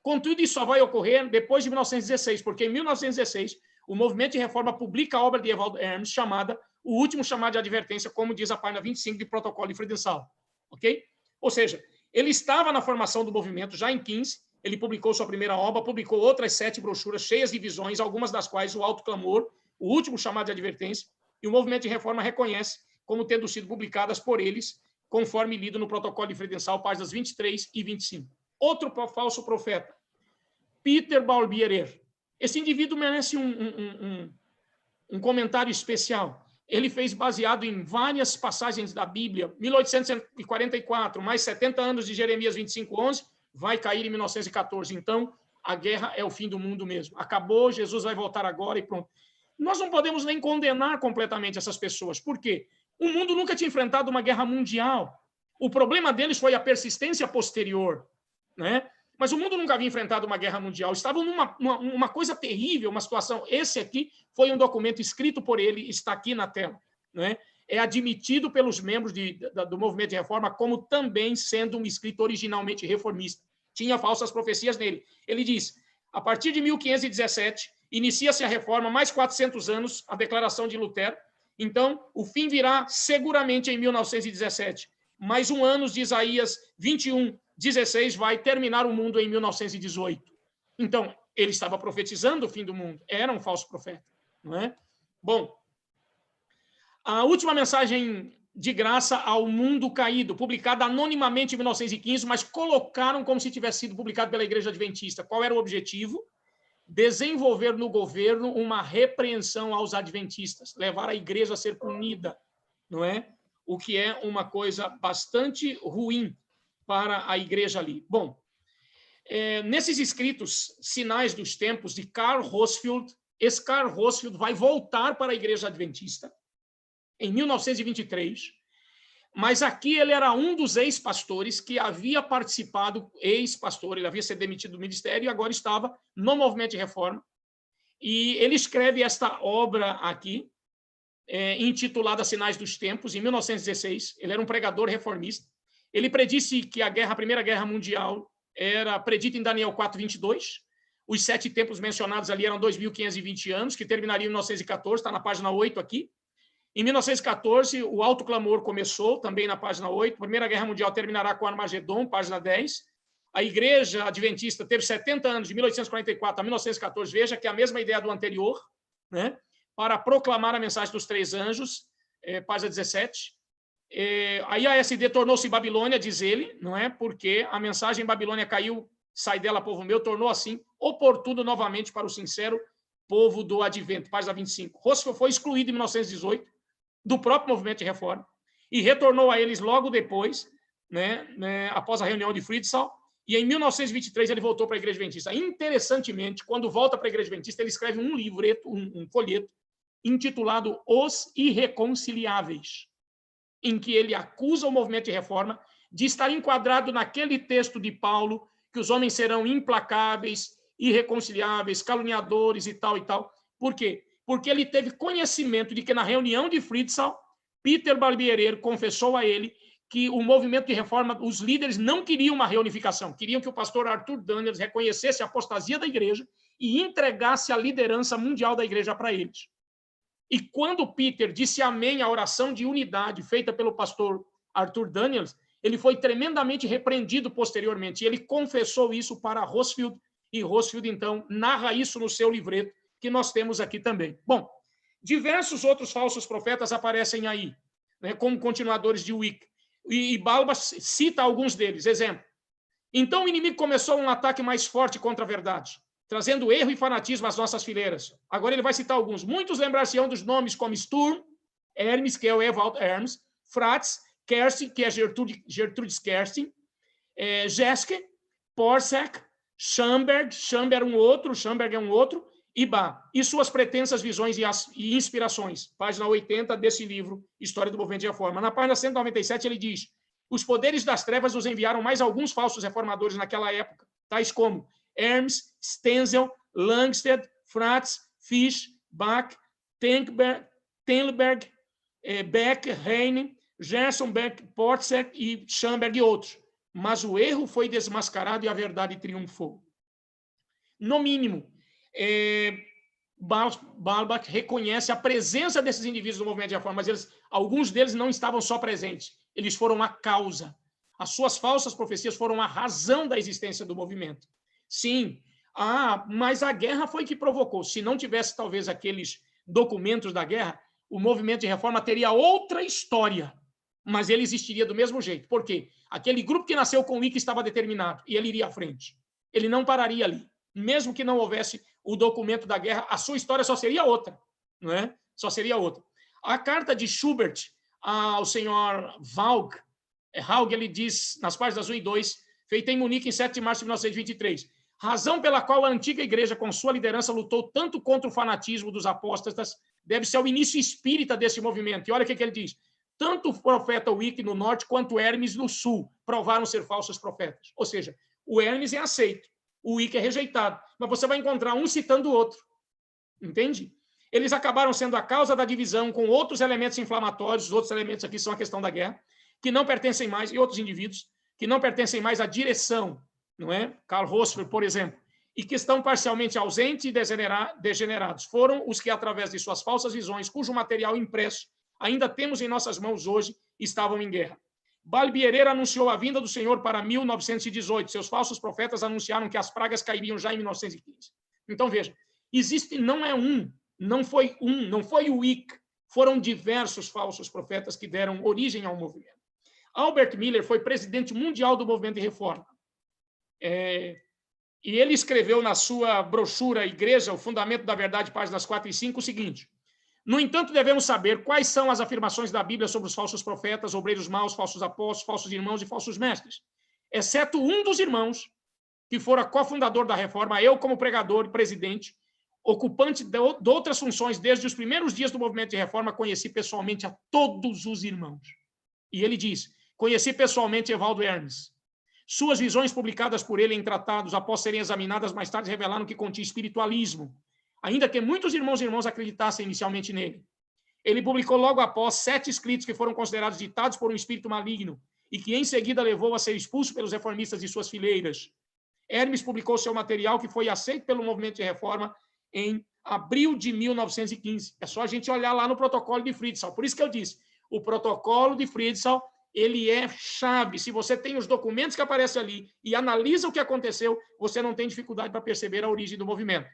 Contudo, isso só vai ocorrer depois de 1916, porque em 1916 o movimento de reforma publica a obra de Ewald Hermes chamada O Último Chamado de Advertência, como diz a página 25 do protocolo de Friedensau, ok? Ou seja, ele estava na formação do movimento já em 15, ele publicou sua primeira obra, publicou outras 7 brochuras cheias de visões, algumas das quais o Alto Clamor, O Último Chamado de Advertência, e o movimento de reforma reconhece como tendo sido publicadas por eles, conforme lido no protocolo de Friedensau, páginas 23 e 25. Outro falso profeta, Peter Balbierer. Esse indivíduo merece um comentário especial. Ele fez baseado em várias passagens da Bíblia, 1844, mais 70 anos de Jeremias 25:11, vai cair em 1914. Então, a guerra é o fim do mundo mesmo. Acabou, Jesus vai voltar agora e pronto. Nós não podemos nem condenar completamente essas pessoas. Por quê? O mundo nunca tinha enfrentado uma guerra mundial. O problema deles foi a persistência posterior, né? Mas o mundo nunca havia enfrentado uma guerra mundial. Estavam numa coisa terrível, uma situação. Esse aqui foi um documento escrito por ele, está aqui na tela, né? É admitido pelos membros do movimento de reforma como também sendo um escrito originalmente reformista. Tinha falsas profecias nele. Ele diz, a partir de 1517, inicia-se a reforma, mais 400 anos, a declaração de Lutero. Então, o fim virá seguramente em 1917. Mais um ano de Isaías 21:16 vai terminar o mundo em 1918. Então, ele estava profetizando o fim do mundo. Era um falso profeta, não é? Bom, a última mensagem de graça ao mundo caído, publicada anonimamente em 1915, mas colocaram como se tivesse sido publicado pela Igreja Adventista. Qual era o objetivo? Desenvolver no governo uma repreensão aos adventistas, levar a igreja a ser punida, não é? O que é uma coisa bastante ruim para a igreja ali. Bom, Nesses escritos, Sinais dos Tempos, de Karl Hochschild, esse Karl Hochschild vai voltar para a Igreja Adventista em 1923, mas aqui ele era um dos ex-pastores que havia participado, ex-pastor, ele havia sido demitido do ministério e agora estava no movimento de reforma. E ele escreve esta obra aqui, intitulada Sinais dos Tempos, em 1916. Ele era um pregador reformista. Ele predisse que a Primeira Guerra Mundial era predita em Daniel 4:22. Os 7 tempos mencionados ali eram 2.520 anos, que terminariam em 1914, está na página 8 aqui. Em 1914, o alto clamor começou, também na página 8. A Primeira Guerra Mundial terminará com Armagedon, página 10. A Igreja Adventista teve 70 anos, de 1844 a 1914. Veja que é a mesma ideia do anterior, né? Para proclamar a mensagem dos 3 anjos, página 17. A IASD tornou-se Babilônia, diz ele, não é? Porque a mensagem em Babilônia caiu, sai dela, povo meu, tornou assim oportuno novamente para o sincero povo do advento, página 25. Roosevelt foi excluído em 1918 do próprio movimento de reforma e retornou a eles logo depois, né, após a reunião de Friedsaal, e em 1923 ele voltou para a Igreja Adventista. Interessantemente, quando volta para a Igreja Adventista, ele escreve um livreto, um folheto, intitulado Os Irreconciliáveis, em que ele acusa o movimento de reforma de estar enquadrado naquele texto de Paulo, que os homens serão implacáveis, irreconciliáveis, caluniadores e tal e tal. Por quê? Porque ele teve conhecimento de que na reunião de Friedsaal, Peter Barbierer confessou a ele que o movimento de reforma, os líderes não queriam uma reunificação, queriam que o pastor Arthur Daniels reconhecesse a apostasia da igreja e entregasse a liderança mundial da igreja para eles. E quando Peter disse amém à oração de unidade feita pelo pastor Arthur Daniels, ele foi tremendamente repreendido posteriormente. E ele confessou isso para Hochschild, e Hochschild, então, narra isso no seu livreto, que nós temos aqui também. Bom, diversos outros falsos profetas aparecem aí, né, como continuadores de Wicca. E Balba cita alguns deles. Exemplo. Então o inimigo começou um ataque mais forte contra a verdade, trazendo erro e fanatismo às nossas fileiras. Agora ele vai citar alguns. Muitos lembrar-se-ão dos nomes como Sturm, Hermes, que é o Ewald Hermes, Fratz, Kerstin, que é Gertrude Kerstin, Jeske, Porsack, Schamberg é um outro, e Bach, e suas pretensas visões e inspirações. Página 80 desse livro, História do Movimento de Reforma. Na página 197 ele diz: os poderes das trevas nos enviaram mais alguns falsos reformadores naquela época, tais como Hermes, Stenzel, Langsted, Fratz, Fisch, Bach, Tenleberg, Beck, Heine, Gerson, Beck, Portseck e Schamberg e outros. Mas o erro foi desmascarado e a verdade triunfou. No mínimo, Balbach reconhece a presença desses indivíduos no movimento de reforma, mas alguns deles não estavam só presentes, eles foram a causa. As suas falsas profecias foram a razão da existência do movimento. Sim, mas a guerra foi que provocou. Se não tivesse, talvez, aqueles documentos da guerra, o movimento de reforma teria outra história, mas ele existiria do mesmo jeito. Por quê? Aquele grupo que nasceu com Wicca estava determinado e ele iria à frente. Ele não pararia ali. Mesmo que não houvesse o documento da guerra, a sua história só seria outra, não é? Só seria outra. A carta de Schubert ao senhor Haug, ele diz, nas páginas 1 e 2, feita em Munique em 7 de março de 1923, razão pela qual a antiga igreja, com sua liderança, lutou tanto contra o fanatismo dos apóstatas, deve-se ao início espírita desse movimento. E olha o que ele diz. Tanto o profeta Wicca no norte, quanto Hermes no sul, provaram ser falsos profetas. Ou seja, o Hermes é aceito, o Wicca é rejeitado. Mas você vai encontrar um citando o outro. Entende? Eles acabaram sendo a causa da divisão com outros elementos inflamatórios, os outros elementos aqui são a questão da guerra, que não pertencem mais, e outros indivíduos, que não pertencem mais à direção, não é? Karl Hochschild, por exemplo, e que estão parcialmente ausentes e degenerados. Foram os que, através de suas falsas visões, cujo material impresso ainda temos em nossas mãos hoje, estavam em guerra. Barbierer anunciou a vinda do Senhor para 1918. Seus falsos profetas anunciaram que as pragas cairiam já em 1915. Então, veja, não foi o Wicca, foram diversos falsos profetas que deram origem ao movimento. Albert Miller foi presidente mundial do movimento de reforma. E ele escreveu na sua brochura Igreja, o Fundamento da Verdade, páginas 4 e 5, o seguinte: no entanto, devemos saber quais são as afirmações da Bíblia sobre os falsos profetas, obreiros maus, falsos apóstolos, falsos irmãos e falsos mestres. Exceto um dos irmãos, que fora cofundador da Reforma, eu como pregador e presidente, ocupante de outras funções desde os primeiros dias do movimento de reforma, conheci pessoalmente a todos os irmãos. E ele diz, conheci pessoalmente Evaldo Hermes. Suas visões publicadas por ele em tratados, após serem examinadas, mais tarde revelaram que continha espiritualismo, ainda que muitos irmãos acreditassem inicialmente nele. Ele publicou logo após 7 escritos que foram considerados ditados por um espírito maligno e que em seguida levou a ser expulso pelos reformistas de suas fileiras. Hermes publicou seu material, que foi aceito pelo movimento de reforma em abril de 1915. É só a gente olhar lá no protocolo de Friedsal. Por isso que eu disse, o protocolo de Friedsal, ele é chave. Se você tem os documentos que aparecem ali e analisa o que aconteceu, você não tem dificuldade para perceber a origem do movimento.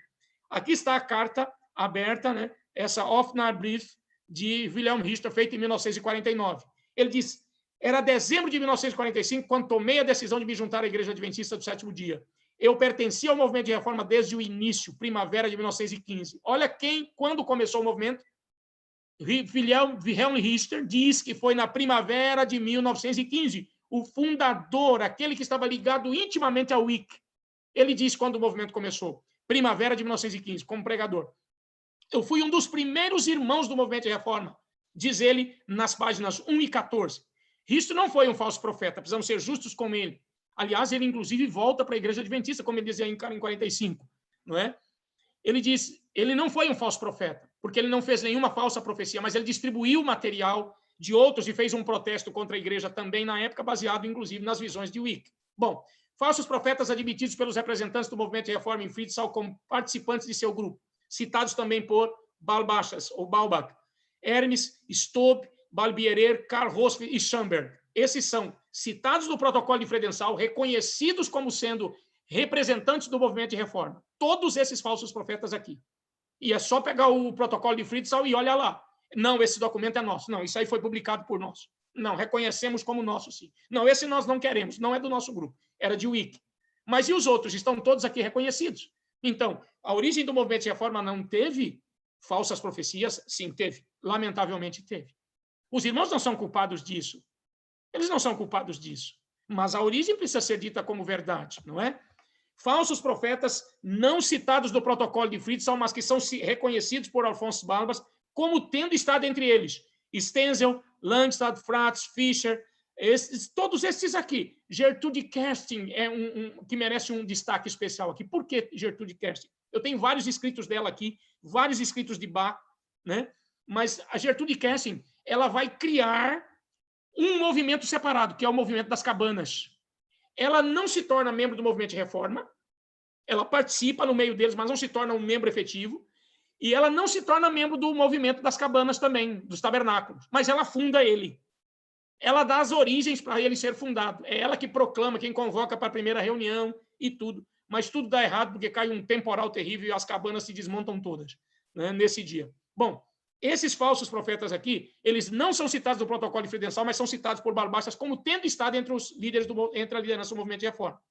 Aqui está a carta aberta, né? Essa Offener Brief de Wilhelm Richter, feita em 1949. Ele diz, era dezembro de 1945, quando tomei a decisão de me juntar à Igreja Adventista do Sétimo Dia. Eu pertencia ao movimento de reforma desde o início, primavera de 1915. Olha quando começou o movimento, Wilhelm Richter diz que foi na primavera de 1915, o fundador, aquele que estava ligado intimamente ao WIC. Ele diz quando o movimento começou, primavera de 1915, como pregador. Eu fui um dos primeiros irmãos do movimento de reforma, diz ele nas páginas 1 e 14. Richter não foi um falso profeta, precisamos ser justos com ele. Aliás, ele inclusive volta para a Igreja Adventista, como ele dizia em 45, não é? Ele diz, ele não foi um falso profeta, porque ele não fez nenhuma falsa profecia, mas ele distribuiu material de outros e fez um protesto contra a igreja também na época, baseado inclusive nas visões de Wick. Bom, falsos profetas admitidos pelos representantes do movimento de reforma em Friedsal como participantes de seu grupo, citados também por Balbachas ou Balbach, Hermes, Stobe, Balbierer, Karl Rosf e Schamberg. Esses são citados no protocolo de Friedsal, reconhecidos como sendo representantes do movimento de reforma. Todos esses falsos profetas aqui. E é só pegar o protocolo de Friedsal e olha lá. Não, esse documento é nosso. Não, isso aí foi publicado por nós. Não, reconhecemos como nosso, sim. Não, esse nós não queremos. Não é do nosso grupo. Era de Wick. Mas e os outros? Estão todos aqui reconhecidos. Então, a origem do movimento de reforma não teve falsas profecias? Sim, teve. Lamentavelmente teve. Os irmãos não são culpados disso. Eles não são culpados disso. Mas a origem precisa ser dita como verdade, não é? Falsos profetas não citados do protocolo de Friedsal, mas que são reconhecidos por Alphonse Balbas como tendo estado entre eles. Stenzel, Langstad, Fratz, Fischer, todos esses aqui. Gertrude Kersting é que merece um destaque especial aqui. Por que Gertrude Kersting? Eu tenho vários escritos dela aqui, vários escritos de Bach, né? Mas a Gertrude Kersting, ela vai criar um movimento separado, que é o movimento das cabanas. Ela não se torna membro do movimento de reforma, ela participa no meio deles, mas não se torna um membro efetivo, e ela não se torna membro do movimento das cabanas também, dos tabernáculos, mas ela funda ele. Ela dá as origens para ele ser fundado. É ela que proclama, quem convoca para a primeira reunião e tudo. Mas tudo dá errado porque cai um temporal terrível e as cabanas se desmontam todas, né, nesse dia. Bom, esses falsos profetas aqui, eles não são citados no protocolo de Friedsal, mas são citados por Balbachas como tendo estado entre os líderes entre a liderança do movimento de reforma.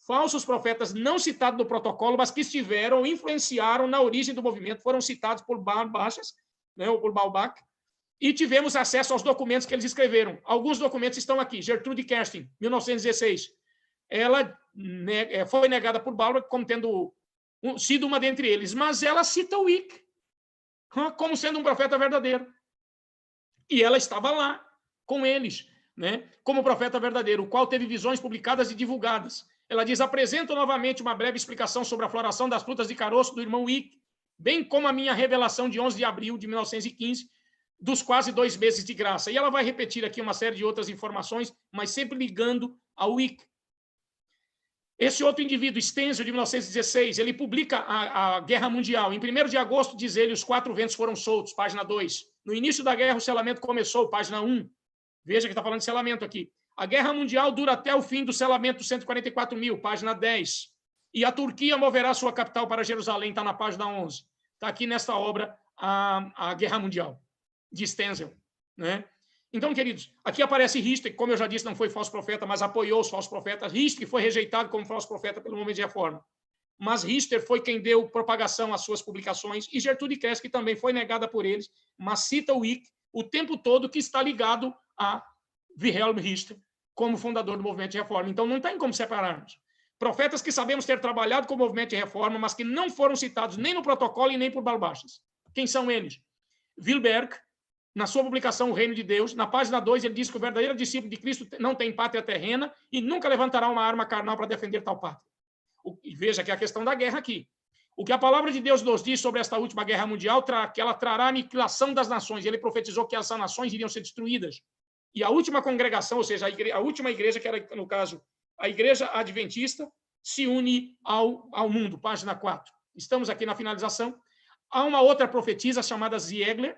Falsos profetas não citados no protocolo, mas que estiveram, influenciaram na origem do movimento, foram citados por Balbachas, né, ou por Balbach, e tivemos acesso aos documentos que eles escreveram. Alguns documentos estão aqui. Gertrude Kersting, 1916. Ela foi negada por Balbach como tendo sido uma dentre eles, mas ela cita o Wick como sendo um profeta verdadeiro. E ela estava lá com eles, né, como profeta verdadeiro, o qual teve visões publicadas e divulgadas. Ela diz, apresento novamente uma breve explicação sobre a floração das frutas de caroço do irmão Wick, bem como a minha revelação de 11 de abril de 1915, dos quase 2 meses de graça. E ela vai repetir aqui uma série de outras informações, mas sempre ligando ao Wick. Esse outro indivíduo, Stenzel, de 1916, ele publica a Guerra Mundial. Em 1º de agosto, diz ele, os 4 ventos foram soltos, página 2. No início da guerra, o selamento começou, página 1. Veja que está falando de selamento aqui. A Guerra Mundial dura até o fim do selamento dos 144 mil, página 10. E a Turquia moverá sua capital para Jerusalém, está na página 11. Está aqui nesta obra a Guerra Mundial, de Stenzel, né? Então, queridos, aqui aparece Richter, que, como eu já disse, não foi falso profeta, mas apoiou os falsos profetas. Richter foi rejeitado como falso profeta pelo movimento de reforma. Mas Richter foi quem deu propagação às suas publicações, e Gertrude Kersting também foi negada por eles, mas cita o Wick o tempo todo, que está ligado a Wilhelm Richter como fundador do movimento de reforma. Então, não tem como separarmos. Profetas que sabemos ter trabalhado com o movimento de reforma, mas que não foram citados nem no protocolo e nem por Barbachas. Quem são eles? Wilberg, na sua publicação O Reino de Deus, na página 2, ele diz que o verdadeiro discípulo de Cristo não tem pátria terrena e nunca levantará uma arma carnal para defender tal pátria. E veja que é a questão da guerra aqui. O que a palavra de Deus nos diz sobre esta última guerra mundial, que ela trará a aniquilação das nações. Ele profetizou que essas nações iriam ser destruídas. E a última congregação, ou seja, a última igreja, que era, no caso, a igreja adventista, se une ao mundo. Página 4. Estamos aqui na finalização. Há uma outra profetisa chamada Ziegler,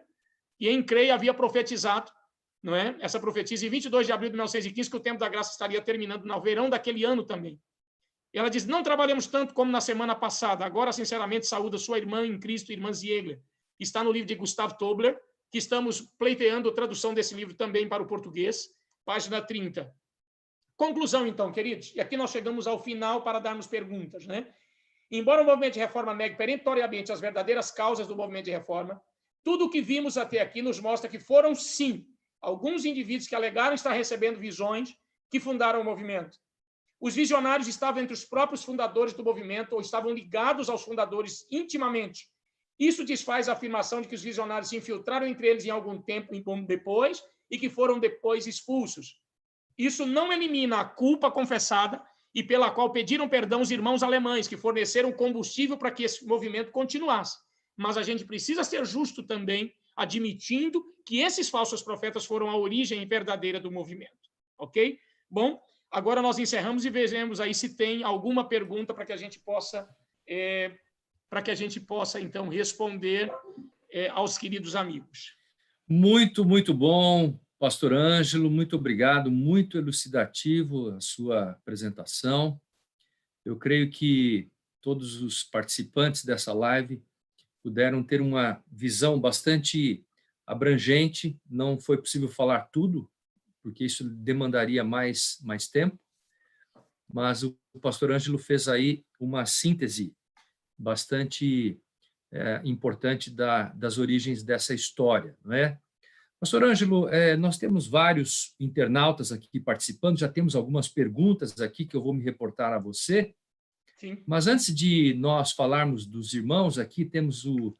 e em Crey havia profetizado, não é? Essa profetisa, em 22 de abril de 1915, que o tempo da graça estaria terminando no verão daquele ano também. Ela diz, não trabalhamos tanto como na semana passada. Agora, sinceramente, saúdo sua irmã em Cristo, irmã Ziegler. Está no livro de Gustav Tobler, que estamos pleiteando a tradução desse livro também para o português, página 30. Conclusão, então, queridos. E aqui nós chegamos ao final para darmos perguntas, né? Embora o movimento de reforma negue perentoriamente as verdadeiras causas do movimento de reforma, tudo o que vimos até aqui nos mostra que foram, sim, alguns indivíduos que alegaram estar recebendo visões que fundaram o movimento. Os visionários estavam entre os próprios fundadores do movimento ou estavam ligados aos fundadores intimamente. Isso desfaz a afirmação de que os visionários se infiltraram entre eles em algum tempo depois e que foram depois expulsos. Isso não elimina a culpa confessada e pela qual pediram perdão os irmãos alemães, que forneceram combustível para que esse movimento continuasse. Mas a gente precisa ser justo também, admitindo que esses falsos profetas foram a origem verdadeira do movimento. Ok? Bom, agora nós encerramos e veremos aí se tem alguma pergunta para que a gente possa, então, responder aos queridos amigos. Muito, muito bom, pastor Ângelo, muito obrigado, muito elucidativo a sua apresentação. Eu creio que todos os participantes dessa live puderam ter uma visão bastante abrangente. Não foi possível falar tudo, porque isso demandaria mais tempo, mas o pastor Ângelo fez aí uma síntese bastante importante das origens dessa história, não é? Pastor Ângelo, nós temos vários internautas aqui participando, já temos algumas perguntas aqui que eu vou me reportar a você. Sim. Mas antes de nós falarmos dos irmãos, aqui temos o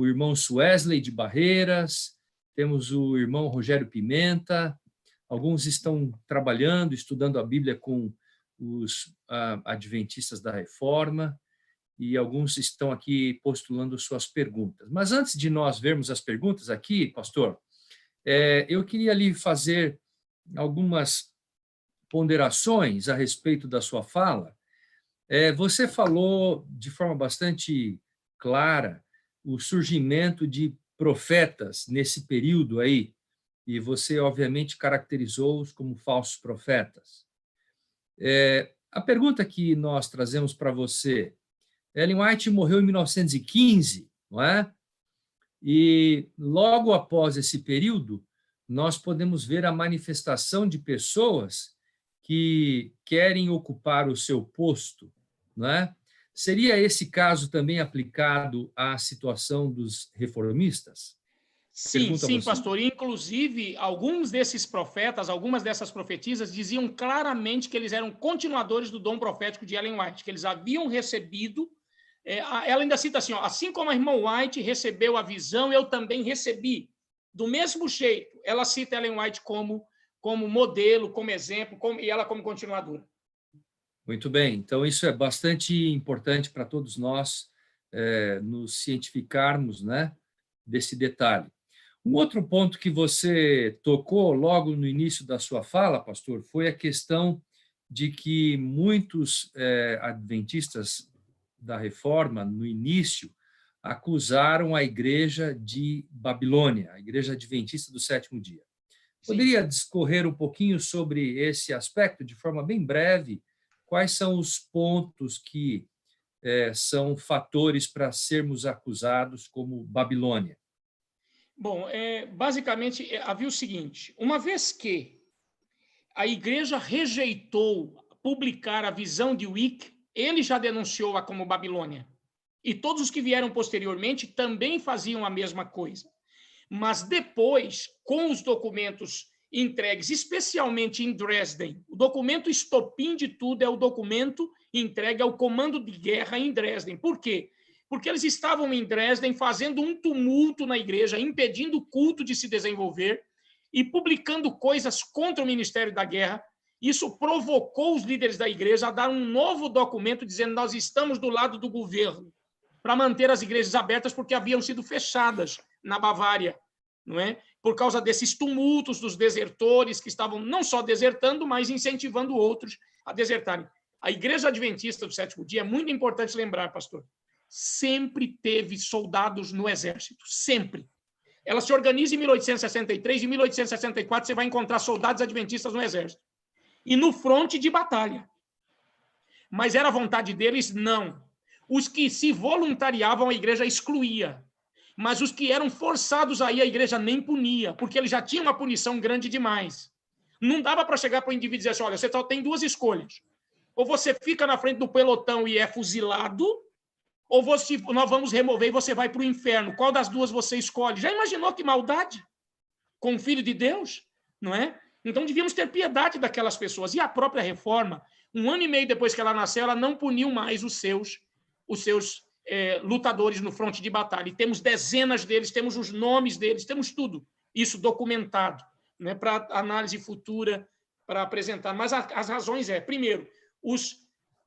irmão Wesley de Barreiras, temos o irmão Rogério Pimenta, alguns estão trabalhando, estudando a Bíblia com os adventistas da Reforma, e alguns estão aqui postulando suas perguntas. Mas antes de nós vermos as perguntas aqui, pastor, eu queria lhe fazer algumas ponderações a respeito da sua fala. Você falou de forma bastante clara o surgimento de profetas nesse período aí, e você, obviamente, caracterizou-os como falsos profetas. A pergunta que nós trazemos para você, Ellen White morreu em 1915, não é? E logo após esse período, nós podemos ver a manifestação de pessoas que querem ocupar o seu posto, não é? Seria esse caso também aplicado à situação dos reformistas? Sim, pastor. Inclusive, alguns desses profetas, algumas dessas profetisas diziam claramente que eles eram continuadores do dom profético de Ellen White, que eles haviam recebido. Ela ainda cita assim, assim como a irmã White recebeu a visão, eu também recebi. Do mesmo jeito, ela cita Ellen White como modelo, como exemplo, e ela como continuadora. Muito bem. Então, isso é bastante importante para todos nós nos cientificarmos, né, desse detalhe. Um outro ponto que você tocou logo no início da sua fala, pastor, foi a questão de que muitos adventistas da Reforma, no início, acusaram a igreja de Babilônia, a igreja adventista do sétimo dia. Poderia discorrer um pouquinho sobre esse aspecto, de forma bem breve? Quais são os pontos que são fatores para sermos acusados como Babilônia? Bom, basicamente, havia o seguinte, uma vez que a igreja rejeitou publicar a visão de Wycliffe, ele já denunciou-a como Babilônia. E todos os que vieram posteriormente também faziam a mesma coisa. Mas depois, com os documentos entregues, especialmente em Dresden. O documento estopim de tudo é o documento entregue ao comando de guerra em Dresden. Por quê? Porque eles estavam em Dresden fazendo um tumulto na igreja, impedindo o culto de se desenvolver e publicando coisas contra o Ministério da Guerra. Isso provocou os líderes da igreja a dar um novo documento dizendo: nós estamos do lado do governo, para manter as igrejas abertas, porque haviam sido fechadas na Bavária, não é? Por causa desses tumultos dos desertores que estavam não só desertando, mas incentivando outros a desertarem. A Igreja Adventista do Sétimo Dia, é muito importante lembrar, pastor, sempre teve soldados no exército, sempre. Ela se organiza em 1863, em 1864 você vai encontrar soldados adventistas no exército. E no fronte de batalha. Mas era a vontade deles? Não. Os que se voluntariavam, a igreja excluía. Mas os que eram forçados aí, a igreja nem punia, porque ele já tinha uma punição grande demais. Não dava para chegar para o indivíduo e dizer assim: olha, você só tem duas escolhas. Ou você fica na frente do pelotão e é fuzilado, ou nós vamos remover e você vai para o inferno. Qual das duas você escolhe? Já imaginou que maldade? Com o Filho de Deus? Não é? Então, devíamos ter piedade daquelas pessoas. E a própria reforma, 1 ano e meio depois que ela nasceu, ela não puniu mais os seus lutadores no fronte de batalha. E temos dezenas deles, temos os nomes deles, temos tudo isso documentado, né, para análise futura, para apresentar. Mas as razões primeiro,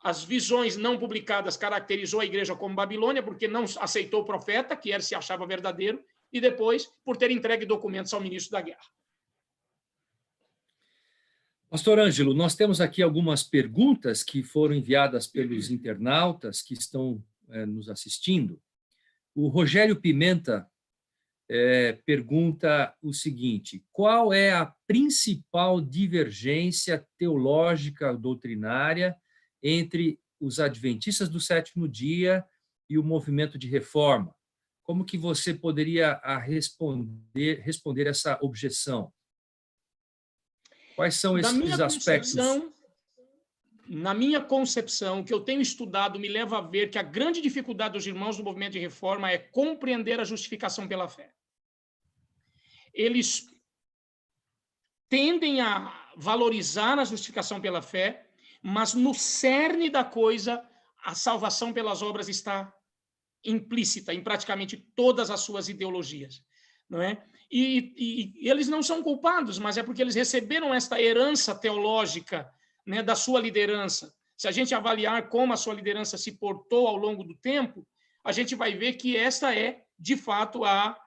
as visões não publicadas caracterizou a igreja como Babilônia, porque não aceitou o profeta, que se achava verdadeiro, e depois, por ter entregue documentos ao ministro da guerra. Pastor Ângelo, nós temos aqui algumas perguntas que foram enviadas pelos internautas que estão nos assistindo. O Rogério Pimenta pergunta o seguinte: qual é a principal divergência teológica doutrinária entre os adventistas do sétimo dia e o movimento de reforma? Como que você poderia responder essa objeção? Quais são esses aspectos? Na minha concepção, o que eu tenho estudado me leva a ver que a grande dificuldade dos irmãos do movimento de reforma é compreender a justificação pela fé. Eles tendem a valorizar a justificação pela fé, mas no cerne da coisa, a salvação pelas obras está implícita em praticamente todas as suas ideologias, não é? E eles não são culpados, mas é porque eles receberam esta herança teológica, né, da sua liderança. Se a gente avaliar como a sua liderança se portou ao longo do tempo, a gente vai ver que esta é, de fato, a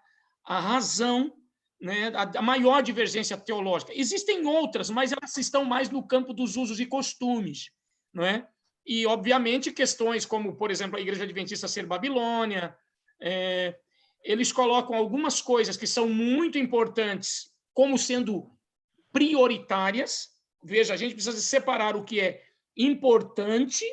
razão, né, a maior divergência teológica. Existem outras, mas elas estão mais no campo dos usos e costumes, não é? E, obviamente, questões como, por exemplo, a Igreja Adventista ser Babilônia, eles colocam algumas coisas que são muito importantes como sendo prioritárias. Veja, a gente precisa separar o que é importante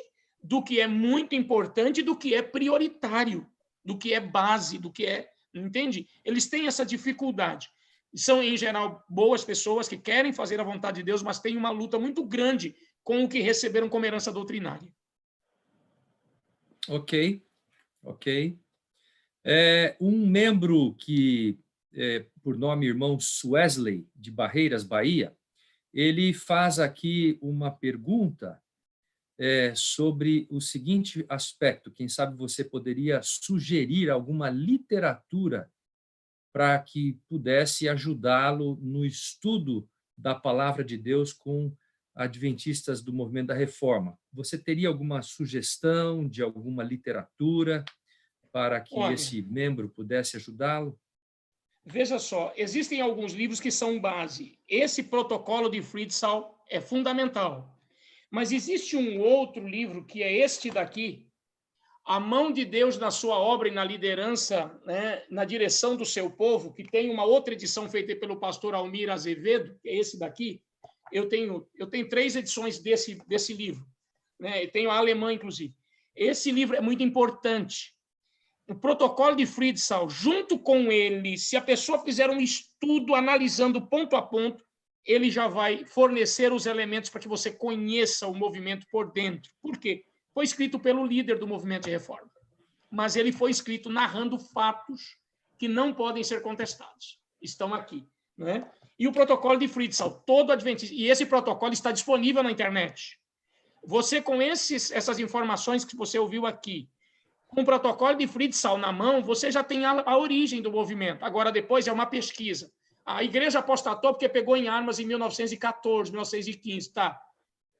do que é muito importante, do que é prioritário, do que é base, do que é... Entende? Eles têm essa dificuldade. São, em geral, boas pessoas que querem fazer a vontade de Deus, mas têm uma luta muito grande com o que receberam como herança doutrinária. Ok. Um membro que, por nome irmão Wesley, de Barreiras, Bahia, ele faz aqui uma pergunta sobre o seguinte aspecto. Quem sabe você poderia sugerir alguma literatura para que pudesse ajudá-lo no estudo da palavra de Deus com adventistas do movimento da reforma. Você teria alguma sugestão de alguma literatura para que esse membro pudesse ajudá-lo? Veja só, existem alguns livros que são base. Esse protocolo de Friedsau é fundamental. Mas existe um outro livro, que é este daqui, A Mão de Deus na Sua Obra e na Liderança, né, na Direção do Seu Povo, que tem uma outra edição feita pelo pastor Almir Azevedo, que é esse daqui. Eu tenho 3 edições desse livro, né? Eu tenho a alemã, inclusive. Esse livro é muito importante. O protocolo de Friedsau, junto com ele, se a pessoa fizer um estudo analisando ponto a ponto, ele já vai fornecer os elementos para que você conheça o movimento por dentro. Por quê? Foi escrito pelo líder do movimento de reforma, mas ele foi escrito narrando fatos que não podem ser contestados. Estão aqui, né? e o protocolo de Fritzl, todo adventista. E esse protocolo está disponível na internet. Você, com essas informações que você ouviu aqui, com o protocolo de Fritzl na mão, você já tem a origem do movimento. Agora, depois, é uma pesquisa. A igreja apostatou porque pegou em armas em 1914, 1915, tá?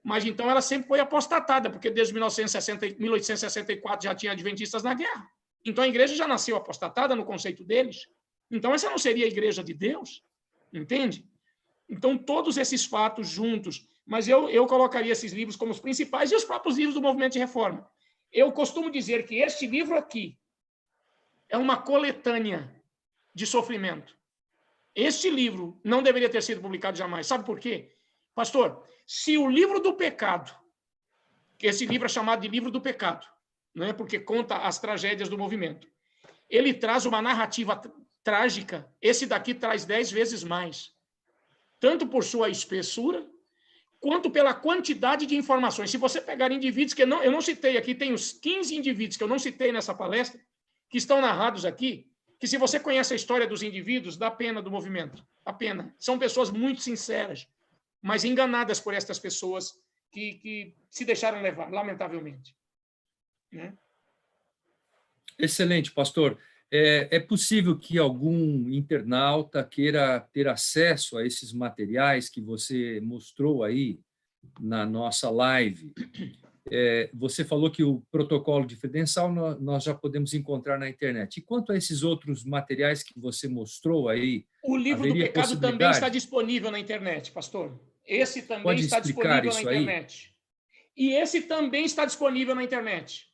Mas, então, ela sempre foi apostatada, porque desde 1864 já tinha adventistas na guerra. Então, a igreja já nasceu apostatada no conceito deles. Então, essa não seria a igreja de Deus, entende? Então, todos esses fatos juntos. Mas eu colocaria esses livros como os principais e os próprios livros do movimento de reforma. Eu costumo dizer que este livro aqui é uma coletânea de sofrimento. Este livro não deveria ter sido publicado jamais. Sabe por quê? Pastor, se o livro do pecado, que esse livro é chamado de livro do pecado, não é? Porque conta as tragédias do movimento, ele traz uma narrativa trágica, esse daqui traz 10 vezes mais. Tanto por sua espessura, quanto pela quantidade de informações. Se você pegar indivíduos que eu não citei aqui, tem uns 15 indivíduos que eu não citei nessa palestra, que estão narrados aqui, que se você conhece a história dos indivíduos, dá pena do movimento. Dá pena. São pessoas muito sinceras, mas enganadas por estas pessoas que se deixaram levar, lamentavelmente. Né? Excelente, pastor. É possível que algum internauta queira ter acesso a esses materiais que você mostrou aí na nossa live? Você falou que o protocolo de Fritzl nós já podemos encontrar na internet. E quanto a esses outros materiais que você mostrou aí? O livro do pecado também está disponível na internet, pastor. Esse também está disponível na internet. E esse também está disponível na internet.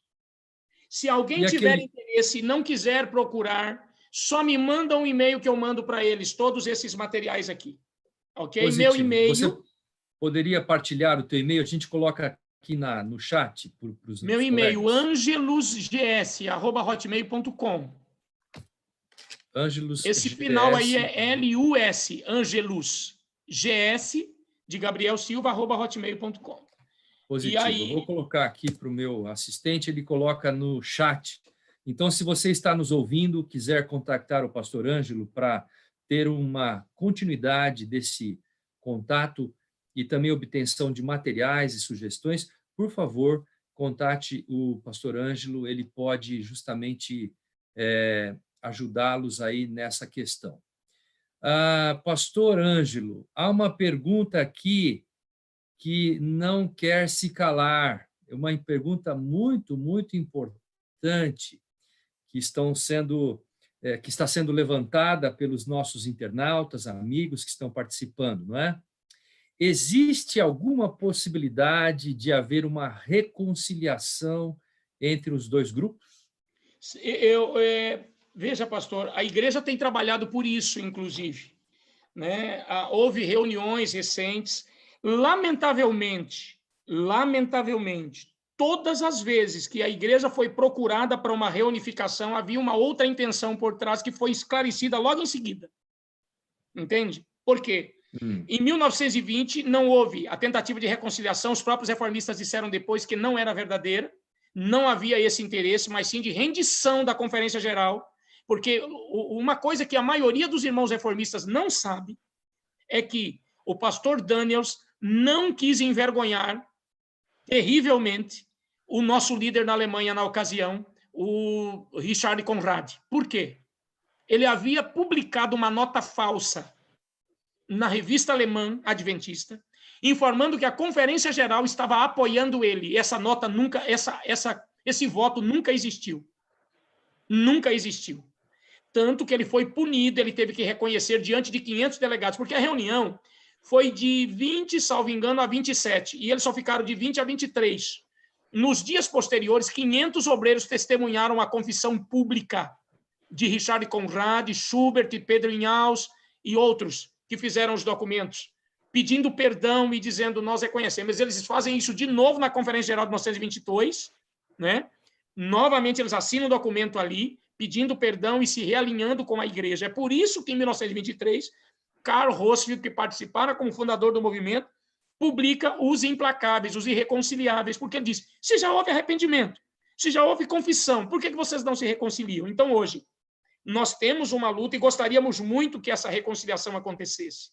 Se alguém tiver interesse e não quiser procurar, só me manda um e-mail que eu mando para eles, todos esses materiais aqui. Ok? Positivo. Meu e-mail... Você poderia partilhar o teu e-mail? A gente coloca aqui no chat. Meu e-mail, angelusgs@hotmail.com. Angelus Esse GS. final aí é LUS, Angelus, GS, de Gabriel Silva, @hotmail.com. Positivo. E aí... Eu vou colocar aqui para o meu assistente, ele coloca no chat. Então, se você está nos ouvindo, quiser contactar o pastor Ângelo para ter uma continuidade desse contato e também obtenção de materiais e sugestões, por favor, contate o pastor Ângelo, ele pode justamente ajudá-los aí nessa questão. Pastor Ângelo, há uma pergunta aqui que não quer se calar. É uma pergunta muito, muito importante que está sendo levantada pelos nossos internautas, amigos que estão participando, não é? Existe alguma possibilidade de haver uma reconciliação entre os dois grupos? Veja, pastor, a igreja tem trabalhado por isso, inclusive. Né? Houve reuniões recentes. Lamentavelmente, todas as vezes que a igreja foi procurada para uma reunificação, havia uma outra intenção por trás que foi esclarecida logo em seguida. Entende? Por quê? Em 1920, não houve a tentativa de reconciliação, os próprios reformistas disseram depois que não era verdadeira, não havia esse interesse, mas sim de rendição da Conferência Geral, porque uma coisa que a maioria dos irmãos reformistas não sabe é que o pastor Daniels não quis envergonhar terrivelmente o nosso líder na Alemanha na ocasião, o Richard Conrad. Por quê? Ele havia publicado uma nota falsa na revista alemã adventista, informando que a Conferência Geral estava apoiando ele. Essa nota nunca, esse voto nunca existiu. Nunca existiu. Tanto que ele foi punido, ele teve que reconhecer diante de 500 delegados, porque a reunião foi de 20, salvo engano, a 27, e eles só ficaram de 20 a 23. Nos dias posteriores, 500 obreiros testemunharam a confissão pública de Richard Conrad, Schubert, Pedro Inhaus e outros que fizeram os documentos, pedindo perdão e dizendo, nós reconhecemos. Eles fazem isso de novo na Conferência Geral de 1922, né? Novamente eles assinam o documento ali, pedindo perdão e se realinhando com a igreja. É por isso que em 1923, Karl Rosfield, que participara como fundador do movimento, publica Os Implacáveis, Os Irreconciliáveis, porque ele diz, se já houve arrependimento, se já houve confissão, por que vocês não se reconciliam? Então, hoje, nós temos uma luta e gostaríamos muito que essa reconciliação acontecesse.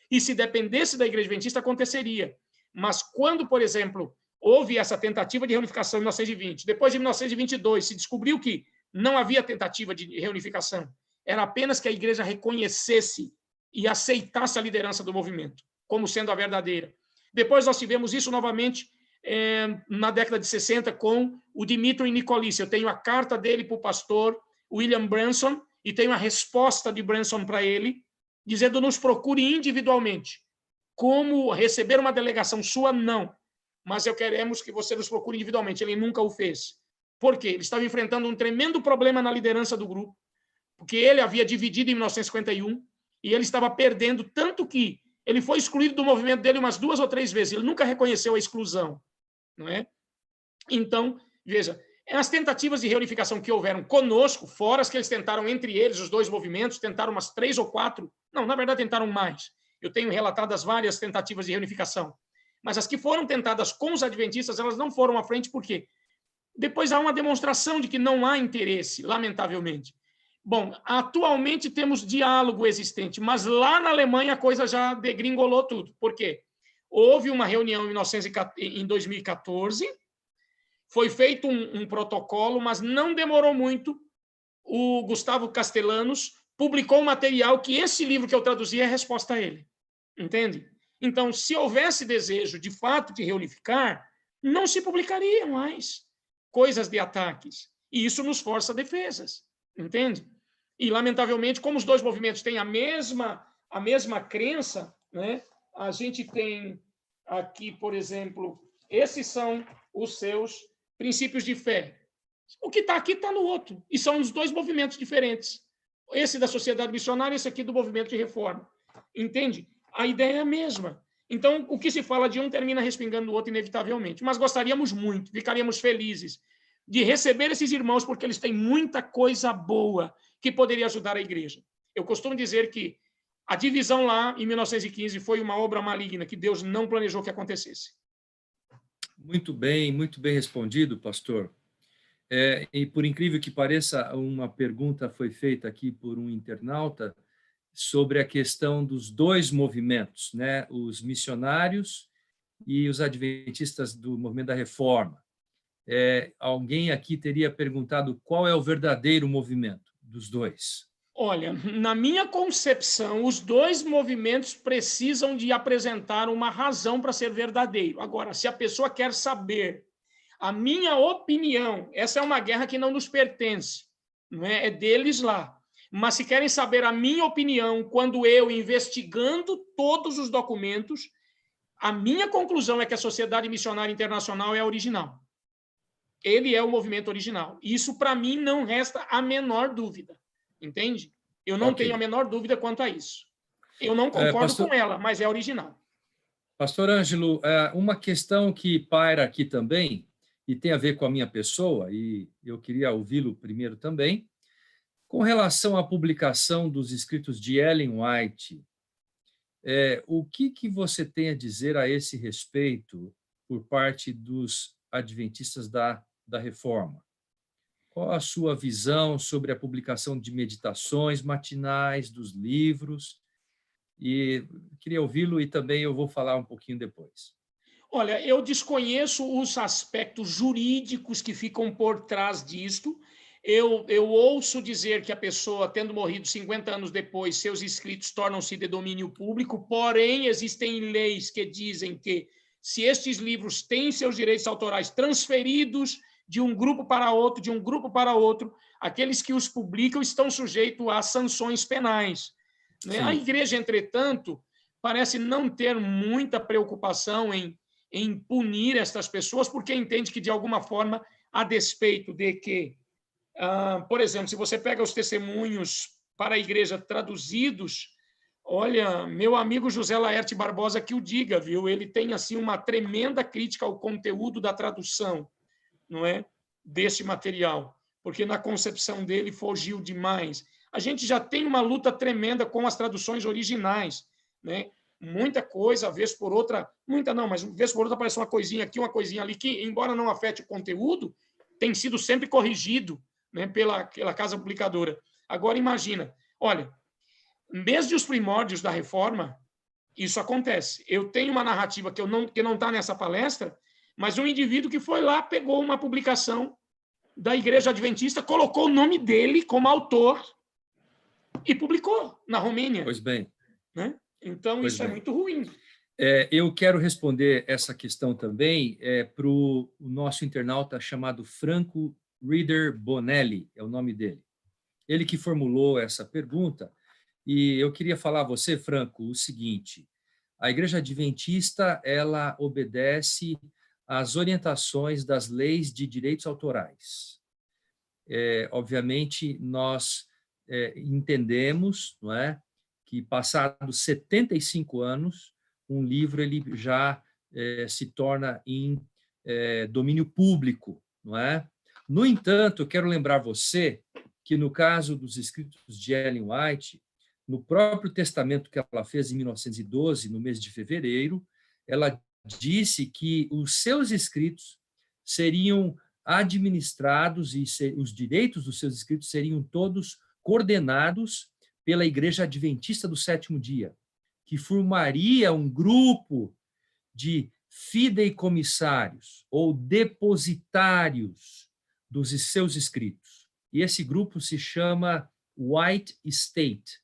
E se dependesse da Igreja Adventista, aconteceria. Mas quando, por exemplo, houve essa tentativa de reunificação em 1920, depois de 1922, se descobriu que não havia tentativa de reunificação, era apenas que a igreja reconhecesse e aceitasse a liderança do movimento como sendo a verdadeira. Depois nós tivemos isso novamente na década de 60 com o Dmitry Nikolic. Eu tenho a carta dele para o pastor William Branson e tenho a resposta de Branson para ele, dizendo: nos procure individualmente. Como receber uma delegação sua, não. Mas queremos que você nos procure individualmente. Ele nunca o fez. Por quê? Ele estava enfrentando um tremendo problema na liderança do grupo, porque ele havia dividido em 1951 e ele estava perdendo, tanto que ele foi excluído do movimento dele umas 2 ou 3 vezes. Ele nunca reconheceu a exclusão, não é? Então, veja, as tentativas de reunificação que houveram conosco, fora as que eles tentaram entre eles, os dois movimentos, tentaram umas 3 ou 4, não, na verdade tentaram mais. Eu tenho relatado as várias tentativas de reunificação. Mas as que foram tentadas com os adventistas, elas não foram à frente, por quê? Depois há uma demonstração de que não há interesse, lamentavelmente. Bom, atualmente temos diálogo existente, mas lá na Alemanha a coisa já degringolou tudo. Por quê? Houve uma reunião em 2014, foi feito um protocolo, mas não demorou muito. O Gustavo Castellanos publicou um material que esse livro que eu traduzi é a resposta a ele. Entende? Então, se houvesse desejo, de fato, de reunificar, não se publicaria mais coisas de ataques. E isso nos força defesas. Entende? E, lamentavelmente, como os dois movimentos têm a mesma crença, né? A gente tem aqui, por exemplo, esses são os seus princípios de fé. O que está aqui está no outro. E são os dois movimentos diferentes. Esse da sociedade missionária, esse aqui do movimento de reforma. Entende? A ideia é a mesma. Então, o que se fala de um termina respingando no outro, inevitavelmente. Mas gostaríamos muito, ficaríamos felizes de receber esses irmãos, porque eles têm muita coisa boa que poderia ajudar a igreja. Eu costumo dizer que a divisão lá, em 1915, foi uma obra maligna, que Deus não planejou que acontecesse. Muito bem respondido, pastor. E por incrível que pareça, uma pergunta foi feita aqui por um internauta sobre a questão dos dois movimentos, né? Os missionários e os adventistas do movimento da reforma. Alguém aqui teria perguntado qual é o verdadeiro movimento dos dois. Olha, na minha concepção, os dois movimentos precisam de apresentar uma razão para ser verdadeiro. Agora, se a pessoa quer saber a minha opinião, essa é uma guerra que não nos pertence, não é? É deles lá. Mas se querem saber a minha opinião, quando eu, investigando todos os documentos, a minha conclusão é que a Sociedade Missionária Internacional é a original. Ele é o movimento original. Isso, para mim, não resta a menor dúvida. Entende? Eu não tenho a menor dúvida quanto a isso. Eu não concordo com ela, mas é original. Pastor Ângelo, uma questão que paira aqui também, e tem a ver com a minha pessoa, e eu queria ouvi-lo primeiro também, com relação à publicação dos escritos de Ellen White, o que você tem a dizer a esse respeito por parte dos adventistas da Reforma? Qual a sua visão sobre a publicação de meditações matinais, dos livros? E queria ouvi-lo e também eu vou falar um pouquinho depois. Olha, eu desconheço os aspectos jurídicos que ficam por trás disto. Eu ouço dizer que a pessoa, tendo morrido 50 anos depois, seus escritos tornam-se de domínio público, porém, existem leis que dizem que, se estes livros têm seus direitos autorais transferidos de um grupo para outro, aqueles que os publicam estão sujeitos a sanções penais. Né? A igreja, entretanto, parece não ter muita preocupação em punir estas pessoas, porque entende que, de alguma forma, a despeito de que, por exemplo, se você pega os testemunhos para a igreja traduzidos, olha, meu amigo José Laerte Barbosa que o diga, viu? Ele tem assim uma tremenda crítica ao conteúdo da tradução, não é? Deste material, porque na concepção dele fugiu demais. A gente já tem uma luta tremenda com as traduções originais, né? Muita coisa, vez por outra, muita não, mas vez por outra aparece uma coisinha aqui, uma coisinha ali, que, embora não afete o conteúdo, tem sido sempre corrigido, né, pela casa publicadora. Agora, imagina, olha, desde os primórdios da Reforma, Isso acontece. Eu tenho uma narrativa que não está nessa palestra, mas um indivíduo que foi lá, pegou uma publicação da Igreja Adventista, colocou o nome dele como autor e publicou na Romênia. Pois bem. Né? Então, Pois isso é bem. muito ruim. Eu quero responder essa questão também para o nosso internauta chamado Franco Reader Bonelli, é o nome dele. Ele que formulou essa pergunta, e eu queria falar a você, Franco, o seguinte: a Igreja Adventista, ela obedece às orientações das leis de direitos autorais. Obviamente, nós entendemos, não é, que passados 75 anos, um livro ele já se torna em domínio público, não é? No entanto, eu quero lembrar você que no caso dos escritos de Ellen White, no próprio testamento que ela fez em 1912, no mês de fevereiro, ela disse que os seus escritos seriam administrados e os direitos dos seus escritos seriam todos coordenados pela Igreja Adventista do Sétimo Dia, que formaria um grupo de fideicomissários ou depositários dos seus escritos. E esse grupo se chama White State,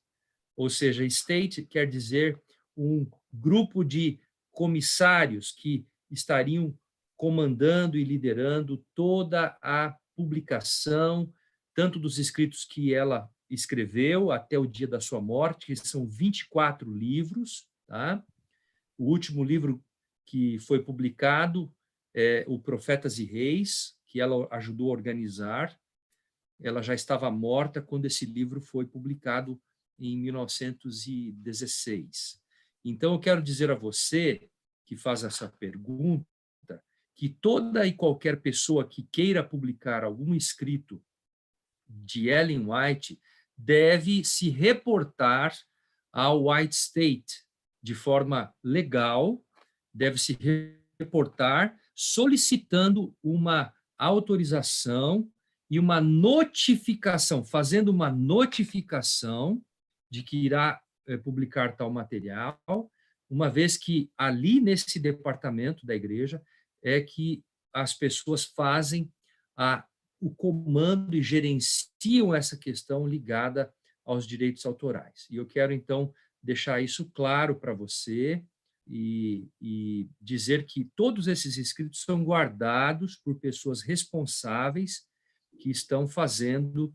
ou seja, state quer dizer um grupo de comissários que estariam comandando e liderando toda a publicação, tanto dos escritos que ela escreveu até o dia da sua morte, que são 24 livros. Tá? O último livro que foi publicado é o Profetas e Reis, que ela ajudou a organizar. Ela já estava morta quando esse livro foi publicado em 1916. Então, eu quero dizer a você, que faz essa pergunta, que toda e qualquer pessoa que queira publicar algum escrito de Ellen White deve se reportar ao White State de forma legal, deve se reportar solicitando uma autorização e uma notificação, fazendo uma notificação de que irá publicar tal material, uma vez que ali nesse departamento da igreja é que as pessoas fazem o comando e gerenciam essa questão ligada aos direitos autorais. E eu quero, então, deixar isso claro para você e dizer que todos esses escritos são guardados por pessoas responsáveis que estão fazendo,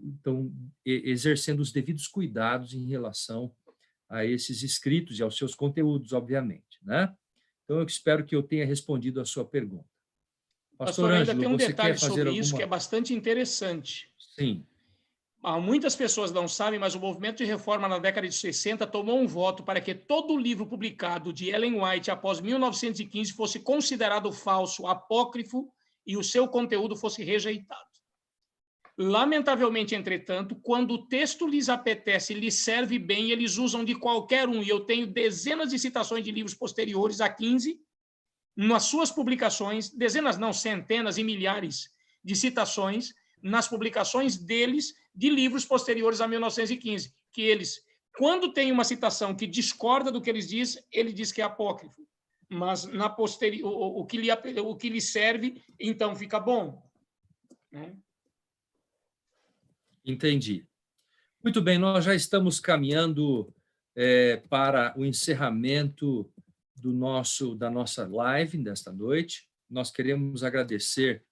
estão exercendo os devidos cuidados em relação a esses escritos e aos seus conteúdos, obviamente, né? Então, eu espero que eu tenha respondido a sua pergunta. Pastor, ainda tem um detalhe sobre isso que é bastante interessante. Sim. Muitas pessoas não sabem, mas o movimento de reforma na década de 60 tomou um voto para que todo livro publicado de Ellen White após 1915 fosse considerado falso, apócrifo e o seu conteúdo fosse rejeitado. Lamentavelmente, entretanto, quando o texto lhes apetece, lhes serve bem, eles usam de qualquer um, e eu tenho dezenas de citações de livros posteriores a 15, nas suas publicações, dezenas não, centenas e milhares de citações nas publicações deles de livros posteriores a 1915, que eles, quando tem uma citação que discorda do que eles dizem, ele diz que é apócrifo, mas o que lhe serve, então fica bom. Né? Entendi. Muito bem, nós já estamos caminhando para o encerramento da nossa live desta noite. Nós queremos agradecer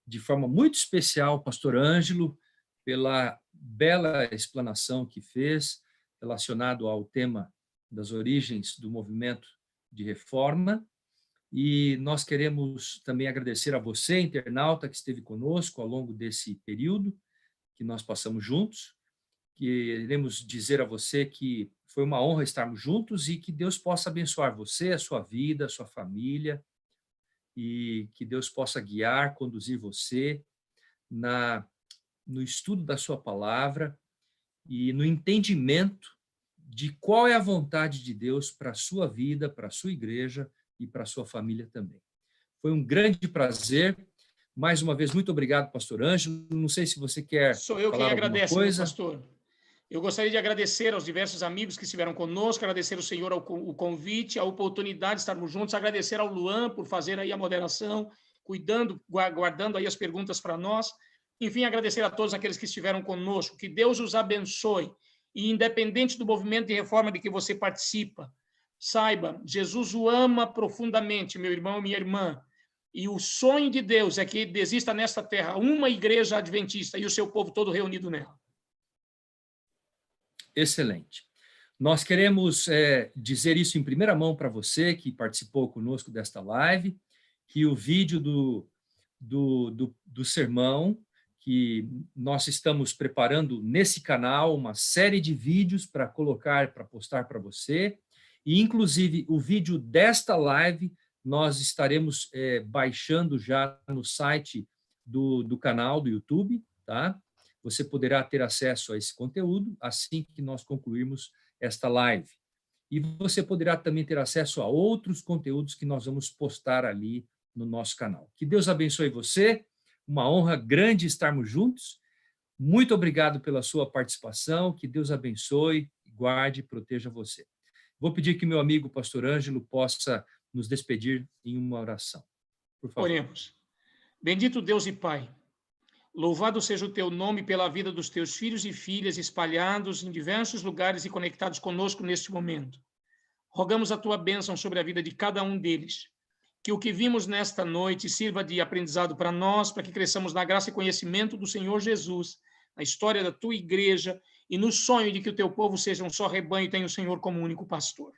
de forma muito especial ao pastor Ângelo pela bela explanação que fez relacionado ao tema das origens do movimento de reforma. E nós queremos também agradecer a você, internauta, que esteve conosco ao longo desse período que nós passamos juntos. Queremos dizer a você que foi uma honra estarmos juntos e que Deus possa abençoar você, a sua vida, a sua família, e que Deus possa guiar, conduzir você no estudo da sua palavra e no entendimento de qual é a vontade de Deus para a sua vida, para a sua igreja e para a sua família também. Foi um grande prazer. Mais uma vez, muito obrigado, pastor Ângelo. Não sei se você quer Sou eu falar quem agradece, alguma coisa. pastor. Eu gostaria de agradecer aos diversos amigos que estiveram conosco, agradecer ao Senhor o convite, a oportunidade de estarmos juntos, agradecer ao Luan por fazer aí a moderação, cuidando, guardando aí as perguntas para nós. Enfim, agradecer a todos aqueles que estiveram conosco. Que Deus os abençoe. E independente do movimento de reforma de que você participa, saiba, Jesus o ama profundamente, meu irmão e minha irmã. E o sonho de Deus é que exista nesta terra uma igreja adventista e o seu povo todo reunido nela. Excelente. Nós queremos dizer isso em primeira mão para você que participou conosco desta live, que o vídeo do sermão, que nós estamos preparando nesse canal uma série de vídeos para colocar, para postar para você, e inclusive o vídeo desta live nós estaremos baixando já no site do canal do YouTube, tá? Você poderá ter acesso a esse conteúdo assim que nós concluirmos esta live. E você poderá também ter acesso a outros conteúdos que nós vamos postar ali no nosso canal. Que Deus abençoe você, uma honra grande estarmos juntos. Muito obrigado pela sua participação, que Deus abençoe, guarde e proteja você. Vou pedir que meu amigo pastor Ângelo possa nos despedir em uma oração. Por favor. Oremos. Bendito Deus e Pai, louvado seja o teu nome pela vida dos teus filhos e filhas espalhados em diversos lugares e conectados conosco neste momento. Rogamos a tua bênção sobre a vida de cada um deles. Que o que vimos nesta noite sirva de aprendizado para nós, para que cresçamos na graça e conhecimento do Senhor Jesus, na história da tua igreja e no sonho de que o teu povo seja um só rebanho e tenha o Senhor como único pastor.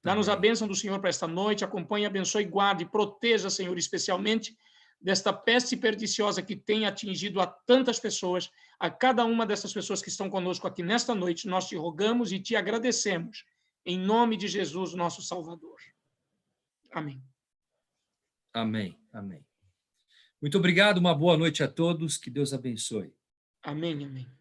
Dá-nos a bênção do Senhor para esta noite, acompanhe, abençoe, guarde e proteja, Senhor, especialmente desta peste perniciosa que tem atingido a tantas pessoas, a cada uma dessas pessoas que estão conosco aqui nesta noite, nós te rogamos e te agradecemos, em nome de Jesus, nosso Salvador. Amém. Amém, amém. Muito obrigado, uma boa noite a todos, que Deus abençoe. Amém, amém.